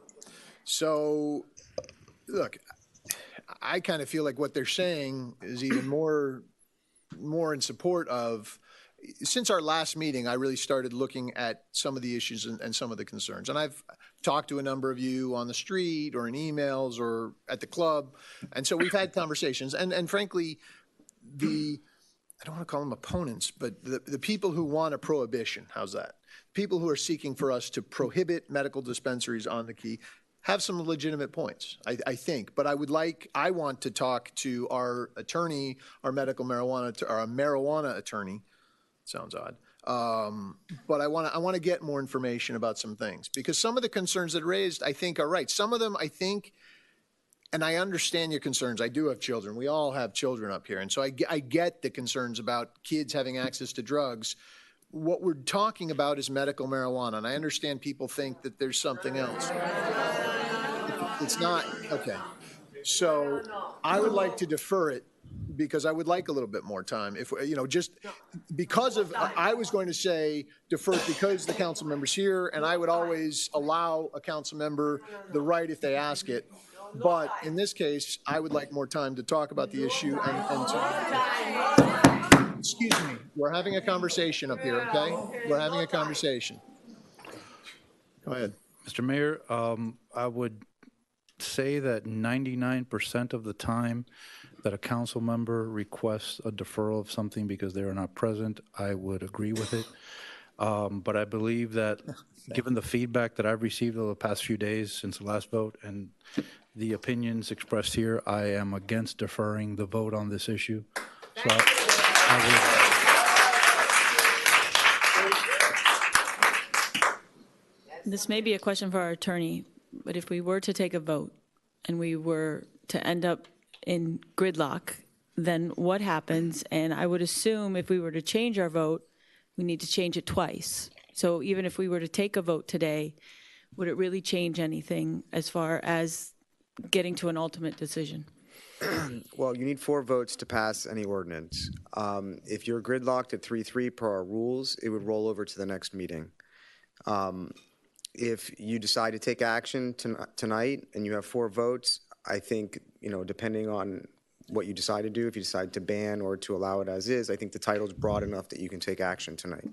So, look, I kind of feel like what they're saying is even more in support of, since our last meeting, I really started looking at some of the issues and some of the concerns. And I've talked to a number of you on the street or in emails or at the club. And so we've had conversations. And frankly, I don't want to call them opponents, but the people who want a prohibition, how's that? People who are seeking for us to prohibit medical dispensaries on the Key have some legitimate points, I think. But I want to talk to our attorney, our medical marijuana, our marijuana attorney. Sounds odd. But I want to get more information about some things, because some of the concerns that are raised, I think, are right. Some of them, I think, and I understand your concerns. I do have children. We all have children up here. And so I get the concerns about kids having access to drugs. What we're talking about is medical marijuana. And I understand people think that there's something else. It's not. Okay. So I would like to defer it because I would like a little bit more time. If, just because of, I was going to say defer because the council member's here, and I would always allow a council member the right if they ask it. But in this case, I would like more time to talk about the issue and to, excuse me, we're having a conversation up here, okay? We're having a conversation. Go ahead. Mr. Mayor, I would say that 99% of the time that a council member requests a deferral of something because they are not present, I would agree with it. But I believe that given the feedback that I've received over the past few days since the last vote and the opinions expressed here, I am against deferring the vote on this issue. So This may be a question for our attorney, but if we were to take a vote and we were to end up in gridlock, then what happens? And I would assume if we were to change our vote, we need to change it twice. So even if we were to take a vote today, would it really change anything as far as getting to an ultimate decision? Well, you need 4 votes to pass any ordinance. If you're gridlocked at 3-3 per our rules, it would roll over to the next meeting. If you decide to take action tonight and you have 4 votes, I think, depending on what you decide to do, if you decide to ban or to allow it as is, I think the title's broad enough that you can take action tonight.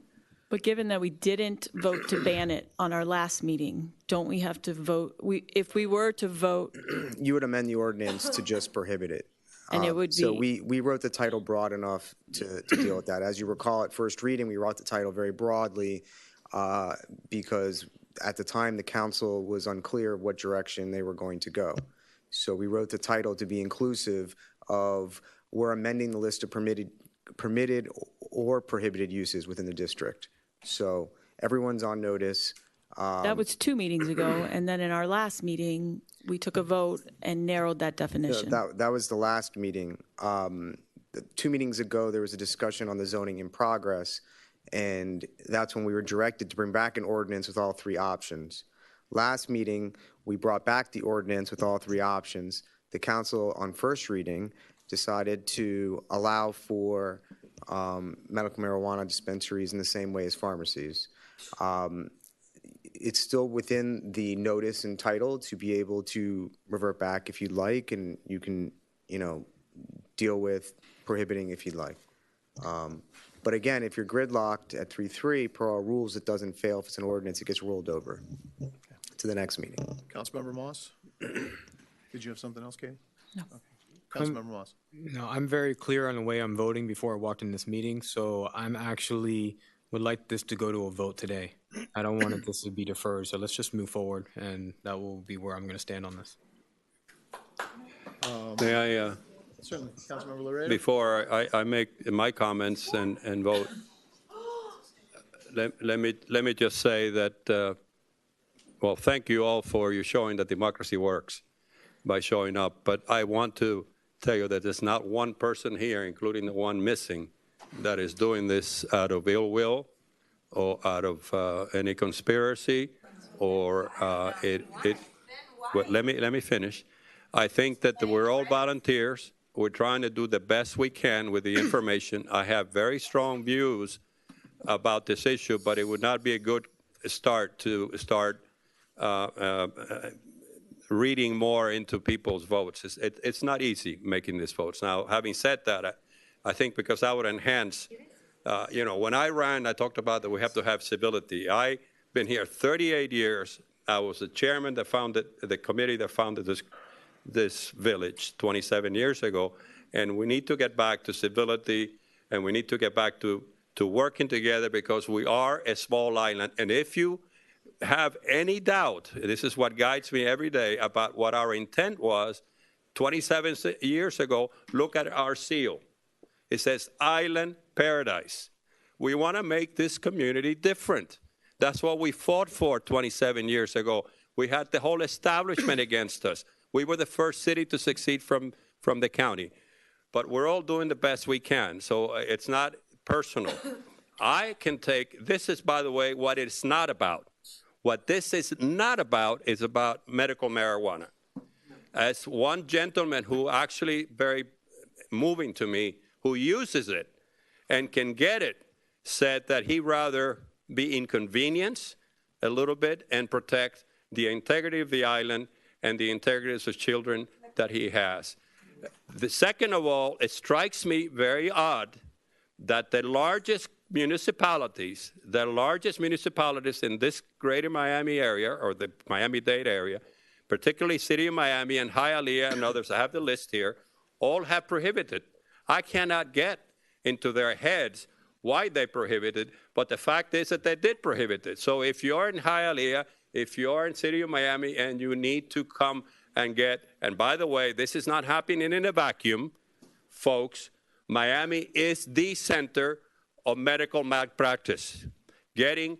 But given that we didn't vote to ban it on our last meeting, don't we have to vote? If we were to vote, you would amend the ordinance to just prohibit it. And it would be. So we wrote the title broad enough to deal with that. As you recall, at first reading, we wrote the title very broadly because at the time the council was unclear what direction they were going to go. So we wrote the title to be inclusive of we're amending the list of permitted or prohibited uses within the district. So everyone's on notice. That was 2 meetings ago, and then in our last meeting, we took a vote and narrowed that definition. That was the last meeting. 2 meetings ago, there was a discussion on the zoning in progress, and that's when we were directed to bring back an ordinance with all 3 options. Last meeting, we brought back the ordinance with all 3 options. The council, on first reading, decided to allow for medical marijuana dispensaries in the same way as pharmacies. It's still within the notice and title to be able to revert back if you'd like, and you can, deal with prohibiting if you'd like. But again, if you're gridlocked at 3-3, per our rules, it doesn't fail. If it's an ordinance, it gets rolled over to the next meeting. Councilmember Moss? Did you have something else, Katie? No. Okay. Councilmember Moss. No, I'm very clear on the way I'm voting before I walked in this meeting, so I'm actually would like this to go to a vote today. I don't want this to be deferred, so let's just move forward, and that will be where I'm going to stand on this. May I, certainly, Councilmember Laredo. before I make my comments and vote, let me just say that, well, thank you all for you showing that democracy works by showing up, but I want to tell you that there's not one person here, including the one missing, that is doing this out of ill will or out of any conspiracy or let me finish. I think that we're all volunteers. We're trying to do the best we can with the information. I have very strong views about this issue, but it would not be a good start to start reading more into people's votes. It's not easy making these votes. Now, having said that, I think because that would enhance, when I ran, I talked about that we have to have civility. I've been here 38 years. I was the chairman that founded the committee that founded this village 27 years ago, and we need to get back to civility, and we need to get back to working together because we are a small island. And if you have any doubt, this is what guides me every day about what our intent was 27 years ago, look at our seal. It says Island Paradise. We want to make this community different. That's what we fought for 27 years ago. We had the whole establishment against us. We were the first city to succeed from the county. But we're all doing the best we can, so it's not personal. I can take, this is, by the way, what it's not about. What this is not about is about medical marijuana. As one gentleman who actually very moving to me, who uses it and can get it, said that he'd rather be inconvenienced a little bit and protect the integrity of the island and the integrity of the children that he has. The second of all, it strikes me very odd that the largest municipalities in this greater Miami area, or the Miami-Dade area, particularly City of Miami and Hialeah and others, I have the list here, all have prohibited. I cannot get into their heads why they prohibited, but the fact is that they did prohibit it. So if you're in Hialeah, if you're in City of Miami and you need to come and get, and by the way, this is not happening in a vacuum, folks. Miami is the center of medical malpractice. Getting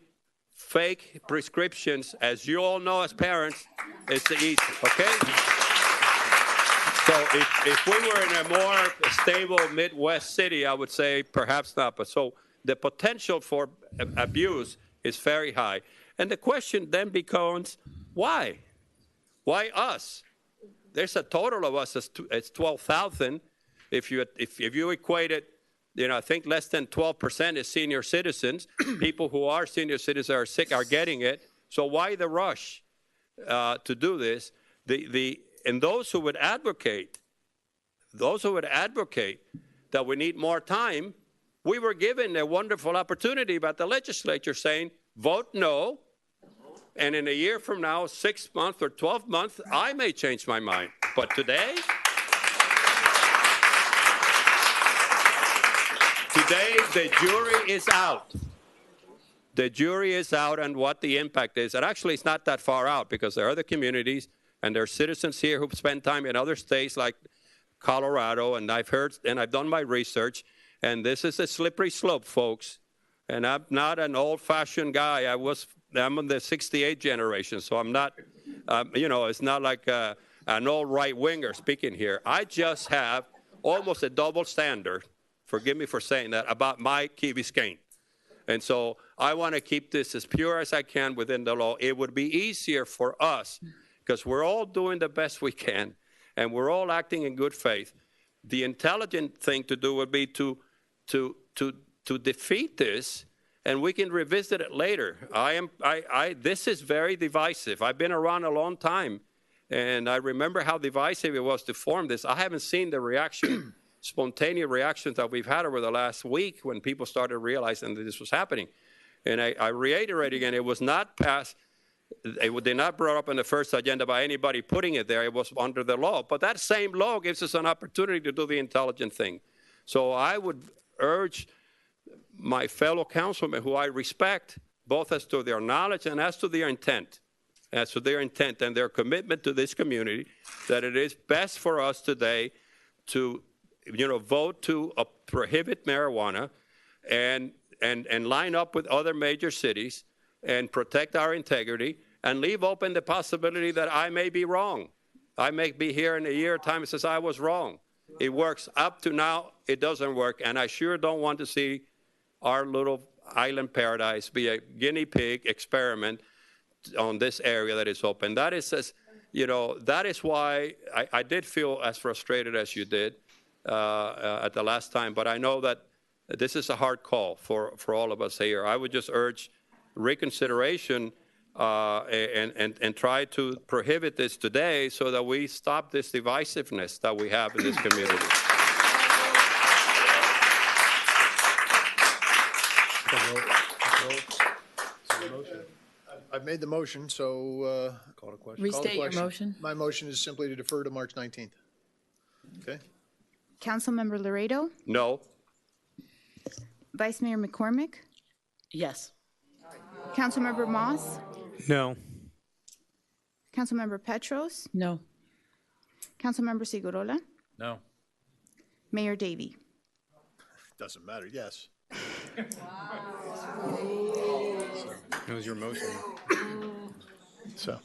fake prescriptions, as you all know as parents, is easy, okay? So if we were in a more stable Midwest city, I would say perhaps not. But so the potential for abuse is very high. And the question then becomes, why? Why us? There's a total of us, it's 12,000. If you equate it, I think less than 12% is senior citizens. People who are senior citizens are sick are getting it. So why the rush to do this? And those who would advocate that we need more time, we were given a wonderful opportunity by the legislature saying, vote no, and in a year from now, 6 months or 12 months, I may change my mind. But today, the jury is out. The jury is out on what the impact is. And actually, it's not that far out because there are other communities and there are citizens here who've spent time in other states like Colorado, and I've heard and I've done my research, and this is a slippery slope, folks. And I'm not an old-fashioned guy. I'm in the '68 generation, so I'm not, it's not like an old right-winger speaking here. I just have almost a double standard, forgive me for saying that, about my Key Biscayne. And so I want to keep this as pure as I can within the law. It would be easier for us because we're all doing the best we can, and we're all acting in good faith. The intelligent thing to do would be to defeat this, and we can revisit it later. This is very divisive. I've been around a long time, and I remember how divisive it was to form this. I haven't seen the reaction, spontaneous reactions that we've had over the last week when people started realizing that this was happening. And I reiterate again, it was not passed. It did not brought up on the first agenda by anybody putting it there. It was under the law. But that same law gives us an opportunity to do the intelligent thing. So I would urge my fellow councilmen, who I respect, both as to their knowledge and as to their intent, and their commitment to this community, that it is best for us today to, vote to prohibit marijuana and line up with other major cities and protect our integrity and leave open the possibility that I may be wrong. I may be here in a year's time and says I was wrong. It works. Up to now, it doesn't work, and I sure don't want to see our little island paradise be a guinea pig experiment on this area that is open. That is, that is why I did feel as frustrated as you did at the last time, but I know that this is a hard call for all of us here. I would just urge reconsideration and try to prohibit this today so that we stop this divisiveness that we have in this community. I've made the motion, so call the question. Restate your motion. My motion is simply to defer to March 19th. Okay. Councilmember Laredo, No. Vice Mayor McCormick, Yes. Councilmember Moss, No. Councilmember Petros, No. Councilmember Segurola, No. Mayor Davey. Doesn't matter, yes. It was your motion. So.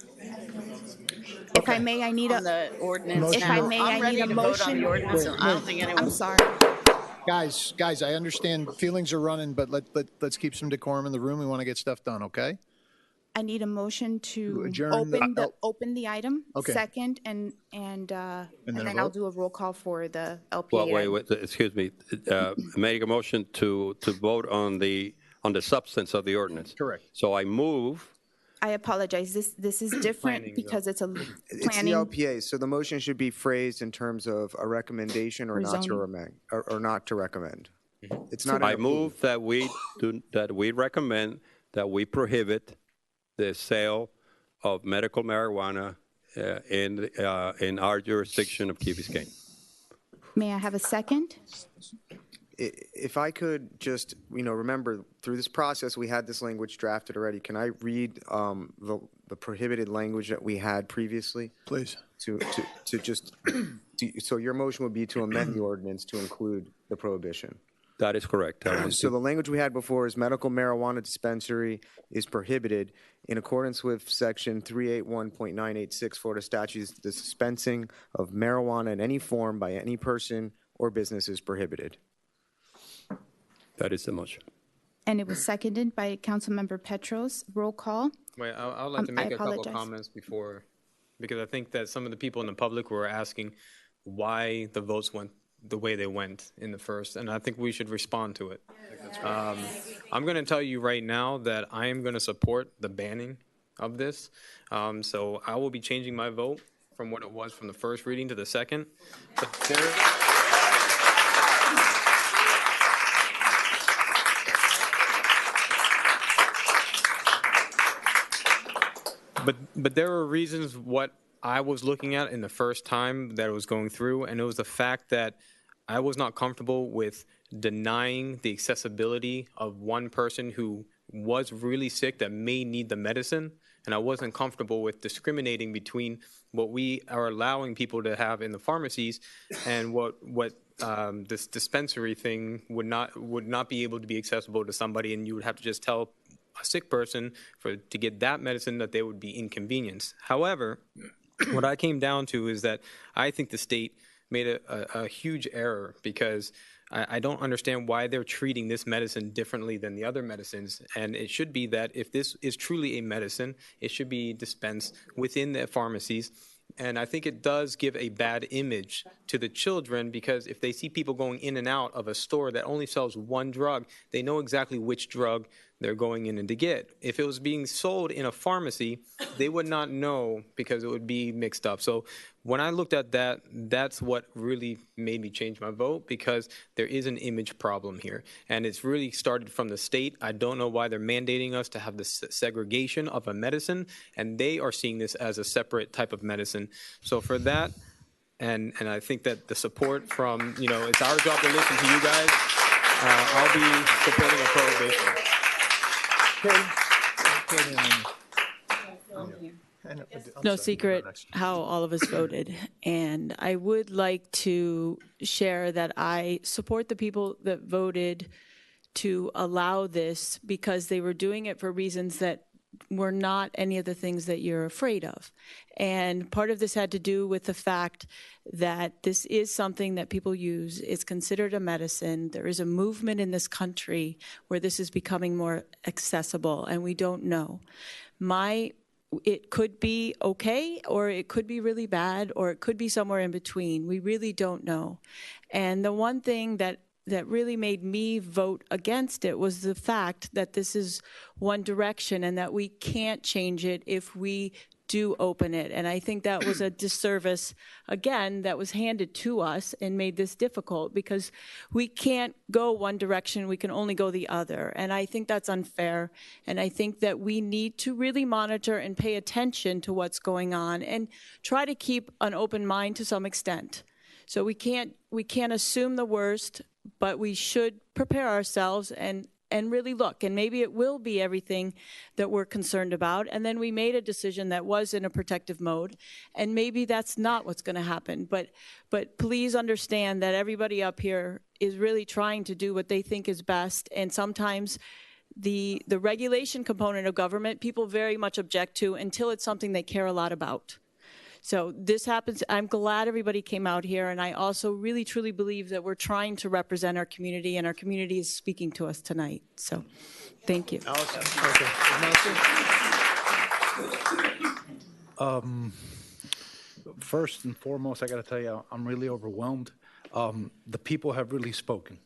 If I may, I need On the ordinance. If I may, I'm I ready need a to vote on motion. the ordinance. I don't think anyone. I'm sorry. Guys, I understand feelings are running, but let's keep some decorum in the room. We want to get stuff done, okay? I need a motion to adjourn open the item. Okay. Second, and then then a I'll vote? do a roll call for the LPA. Well, item. wait, excuse me. Make a motion to vote on the substance of the ordinance. Correct. So I move. I apologize. This is different because it's a It's the planning. LPA, so the motion should be phrased in terms of a recommendation or not to Rezoning. recommend, or not to recommend. It's not. an I approval. move that we recommend that we prohibit the sale of medical marijuana in our jurisdiction of Key Biscayne. May I have a second? If I could just, remember, through this process, we had this language drafted already. Can I read the prohibited language that we had previously? Please. To just, so your motion would be to amend the ordinance to include the prohibition. That is correct. So the language we had before is medical marijuana dispensary is prohibited in accordance with section 381.986 Florida statutes. The dispensing of marijuana in any form by any person or business is prohibited. That is the motion. And it was seconded by Councilmember Petros. Roll call. Wait, I would like to make I a couple apologize. comments before, because I think that some of the people in the public were asking why the votes went the way they went in the first, and I think we should respond to it. I'm going to tell you right now that I am going to support the banning of this. So I will be changing my vote from what it was from the first reading to the second. But But there were reasons what I was looking at in the first time that it was going through, and it was the fact that I was not comfortable with denying the accessibility of one person who was really sick that may need the medicine, and I wasn't comfortable with discriminating between what we are allowing people to have in the pharmacies and what this dispensary thing would not be able to be accessible to somebody, and you would have to just tell a sick person to get that medicine that they would be inconvenienced. However, what I came down to is that I think the state made a huge error, because I don't understand why they're treating this medicine differently than the other medicines. And it should be that if this is truly a medicine, it should be dispensed within the pharmacies. And I think it does give a bad image to the children, because if they see people going in and out of a store that only sells one drug, they know exactly which drug they're going in to get. If it was being sold in a pharmacy, they would not know, because it would be mixed up. So when I looked at that, that's what really made me change my vote, because there is an image problem here. And it's really started from the state. I don't know why they're mandating us to have this segregation of a medicine, and they are seeing this as a separate type of medicine. So for that, and I think that the support from, it's our job to listen to you guys. I'll be supporting a prohibition. No secret how all of us voted. And I would like to share that I support the people that voted to allow this, because they were doing it for reasons that were not any of the things that you're afraid of. And part of this had to do with the fact that this is something that people use. It's considered a medicine. There is a movement in this country where this is becoming more accessible, and we don't know. It could be okay, or it could be really bad, or it could be somewhere in between. We really don't know. And the one thing that really made me vote against it was the fact that this is one direction and that we can't change it if we do open it. And I think that was a disservice, again, that was handed to us and made this difficult, because we can't go one direction, we can only go the other. And I think that's unfair. And I think that we need to really monitor and pay attention to what's going on and try to keep an open mind to some extent. So we can't assume the worst, but we should prepare ourselves and really look. And maybe it will be everything that we're concerned about. And then we made a decision that was in a protective mode. And maybe that's not what's going to happen. But please understand that everybody up here is really trying to do what they think is best. And sometimes the regulation component of government, people very much object to until it's something they care a lot about. So this happens. I'm glad everybody came out here, and I also really, truly believe that we're trying to represent our community, and our community is speaking to us tonight. So thank you. Allison? Okay. First and foremost, I got to tell you, I'm really overwhelmed. The people have really spoken.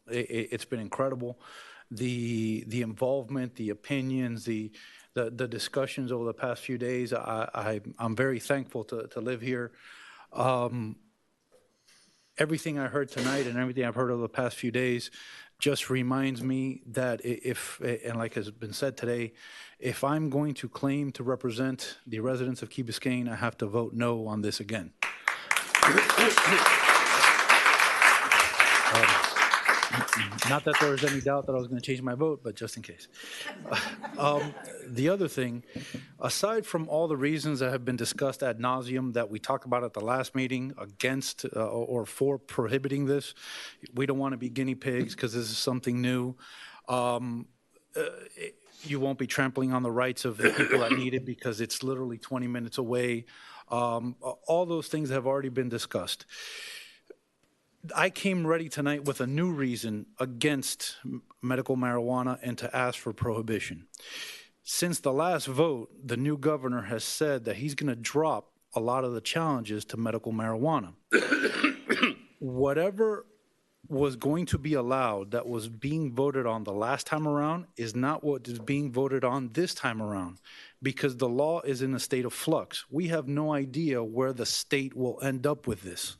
It's been incredible. The involvement, the opinions, the discussions over the past few days. I'm very thankful to live here. Everything I heard tonight and everything I've heard over the past few days just reminds me that and like has been said today, if I'm going to claim to represent the residents of Key Biscayne, I have to vote no on this again. Not that there was any doubt that I was going to change my vote, but just in case. The other thing, aside from all the reasons that have been discussed ad nauseum that we talked about at the last meeting against or for prohibiting this, we don't want to be guinea pigs because this is something new. You won't be trampling on the rights of the people that need it because it's literally 20 minutes away. All those things have already been discussed. I came ready tonight with a new reason against medical marijuana and to ask for prohibition. Since the last vote, the new governor has said that he's going to drop a lot of the challenges to medical marijuana. Whatever was going to be allowed that was being voted on the last time around is not what is being voted on this time around because the law is in a state of flux. We have no idea where the state will end up with this.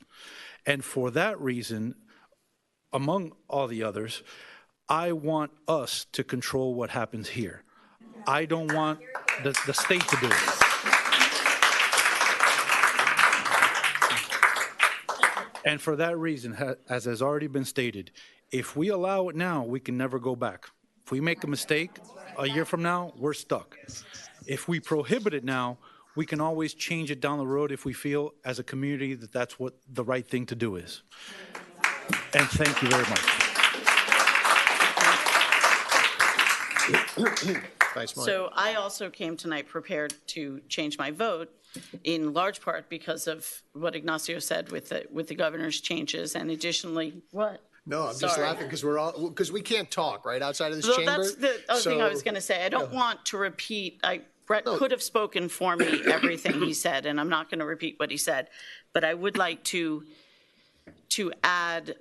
And for that reason, among all the others, I want us to control what happens here. I don't want the state to do it. And for that reason, as has already been stated, if we allow it now, we can never go back. If we make a mistake a year from now, we're stuck. If we prohibit it now, we can always change it down the road if we feel as a community that that's what the right thing to do is. And thank you very much. So I also came tonight prepared to change my vote in large part because of what Ignacio said with the governor's changes and additionally, what? No, I'm just laughing because we can't talk right outside of this chamber. That's the other thing I was going to say. I don't want to repeat. Brett could have spoken for me everything he said, and I'm not going to repeat what he said, but I would like to add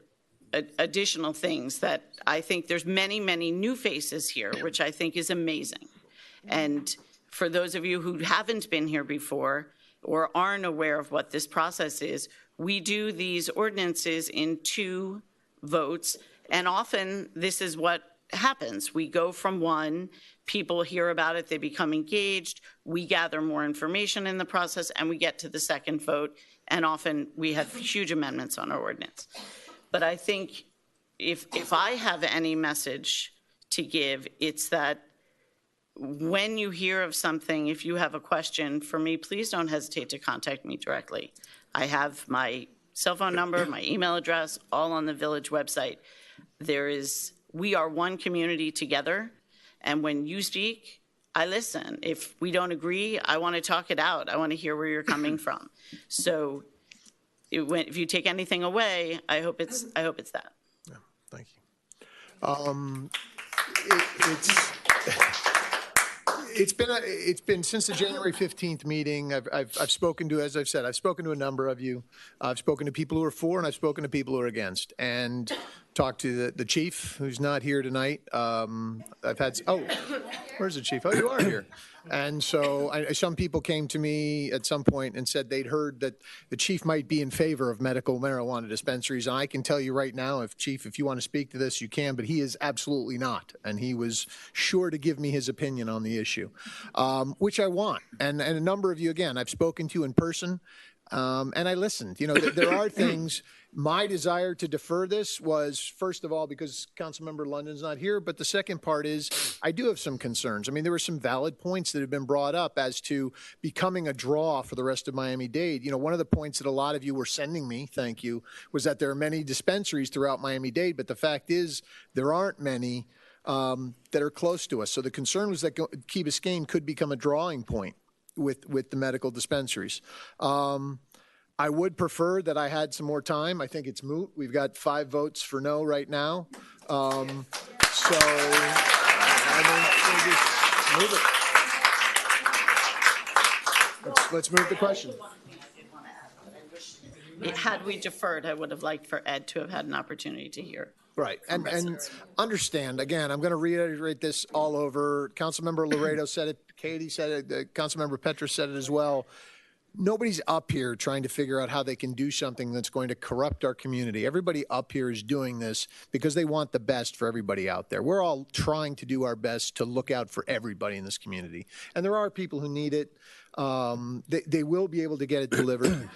additional things that I think there's many, many new faces here, which I think is amazing. And for those of you who haven't been here before or aren't aware of what this process is, we do these ordinances in 2 votes, and often this is what happens. We go from one, people hear about it, they become engaged, we gather more information in the process, and we get to the second vote, and often we have huge amendments on our ordinance. But I think if I have any message to give, it's that when you hear of something, if you have a question for me, please don't hesitate to contact me directly. I have my cell phone number, my email address, all on the village website. We are one community together, and when you speak, I listen. If we don't agree, I want to talk it out. I want to hear where you're coming from. So if you take anything away, I hope it's that. Yeah, thank you. It's been since the January 15th meeting. I've spoken to, as I've said, I've spoken to a number of you. I've spoken to people who are for, and I've spoken to people who are against, and talked to the chief, who's not here tonight. I've had, where's the chief? Oh, you are here. And so some people came to me at some point and said they'd heard that the chief might be in favor of medical marijuana dispensaries. And I can tell you right now, if you want to speak to this, you can, but he is absolutely not. And he was sure to give me his opinion on the issue, which I want. And a number of you, again, I've spoken to in person. And I listened. You know, there are things. My desire to defer this was, first of all, because Councilmember London's not here, but the second part is I do have some concerns. I mean, there were some valid points that have been brought up as to becoming a draw for the rest of Miami-Dade. You know, one of the points that a lot of you were sending me, thank you, was that there are many dispensaries throughout Miami-Dade, but the fact is there aren't many that are close to us. So the concern was that Key Biscayne could become a drawing point with the medical dispensaries. I would prefer that I had some more time. I think it's moot. We've got 5 votes for no right now. So I mean, we'll just move it. Let's move the question. Had we deferred, I would have liked for Ed to have had an opportunity to hear. Right, and understand, again, I'm going to reiterate this all over. Councilmember Laredo said it, Katie said it, Councilmember Petrus said it as well. Nobody's up here trying to figure out how they can do something that's going to corrupt our community. Everybody up here is doing this because they want the best for everybody out there. We're all trying to do our best to look out for everybody in this community. And there are people who need it. They will be able to get it delivered.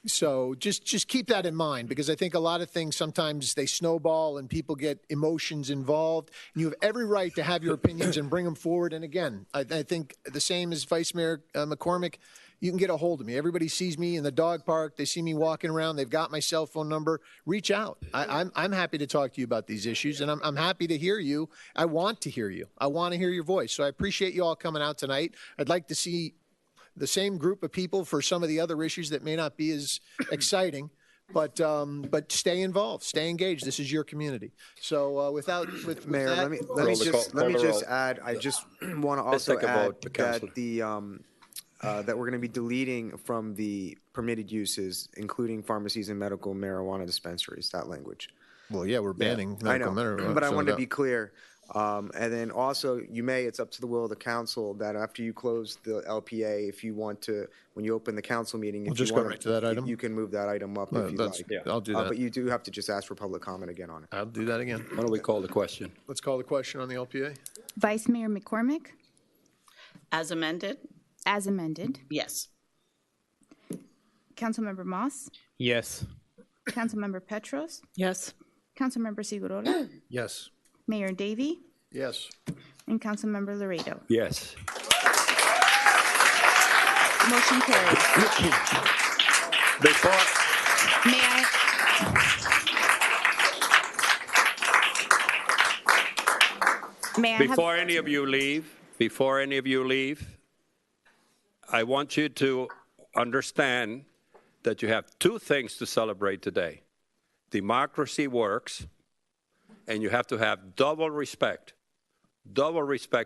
So just keep that in mind, because I think a lot of things, sometimes they snowball and people get emotions involved, and you have every right to have your opinions and bring them forward. And again, I think the same as Vice Mayor McCormick, you can get a hold of me. Everybody sees me in the dog park. They see me walking around. They've got my cell phone number. Reach out. I'm happy to talk to you about these issues, and I'm happy to hear you. I want to hear you. I want to hear your voice. So I appreciate you all coming out tonight. I'd like to see the same group of people for some of the other issues that may not be as exciting, but stay involved, stay engaged. This is your community. So with Mayor, that, let me just add. I just want to also add that that we're going to be deleting from the permitted uses, including pharmacies and medical marijuana dispensaries. That language. Well, yeah, we're banning medical marijuana. But I wanted to be clear. And then also, it's up to the will of the council that after you close the LPA, if you want to, when you open the council meeting, we'll just go right to that item. You can move that item up if you like. Yeah. I'll do that. But you do have to just ask for public comment again on it. I'll do that again. Why don't we call the question? Let's call the question on the LPA. Vice Mayor McCormick? As amended? As amended. Yes. Councilmember Moss? Yes. Councilmember Petros? Yes. Councilmember Segurola? Yes. Mayor Davey? Yes. And Councilmember Laredo? Yes. Motion carries. May I? Before any of you leave, I want you to understand that you have two things to celebrate today. Democracy works, and you have to have double respect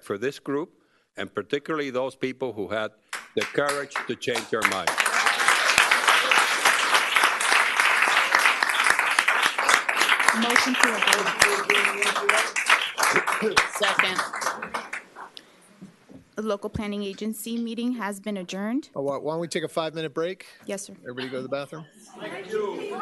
for this group, and particularly those people who had the courage to change their mind. Motion to adjourn. Second. The local planning agency meeting has been adjourned. Oh, why don't we take a 5-minute break? Yes, sir. Everybody go to the bathroom. Thank you.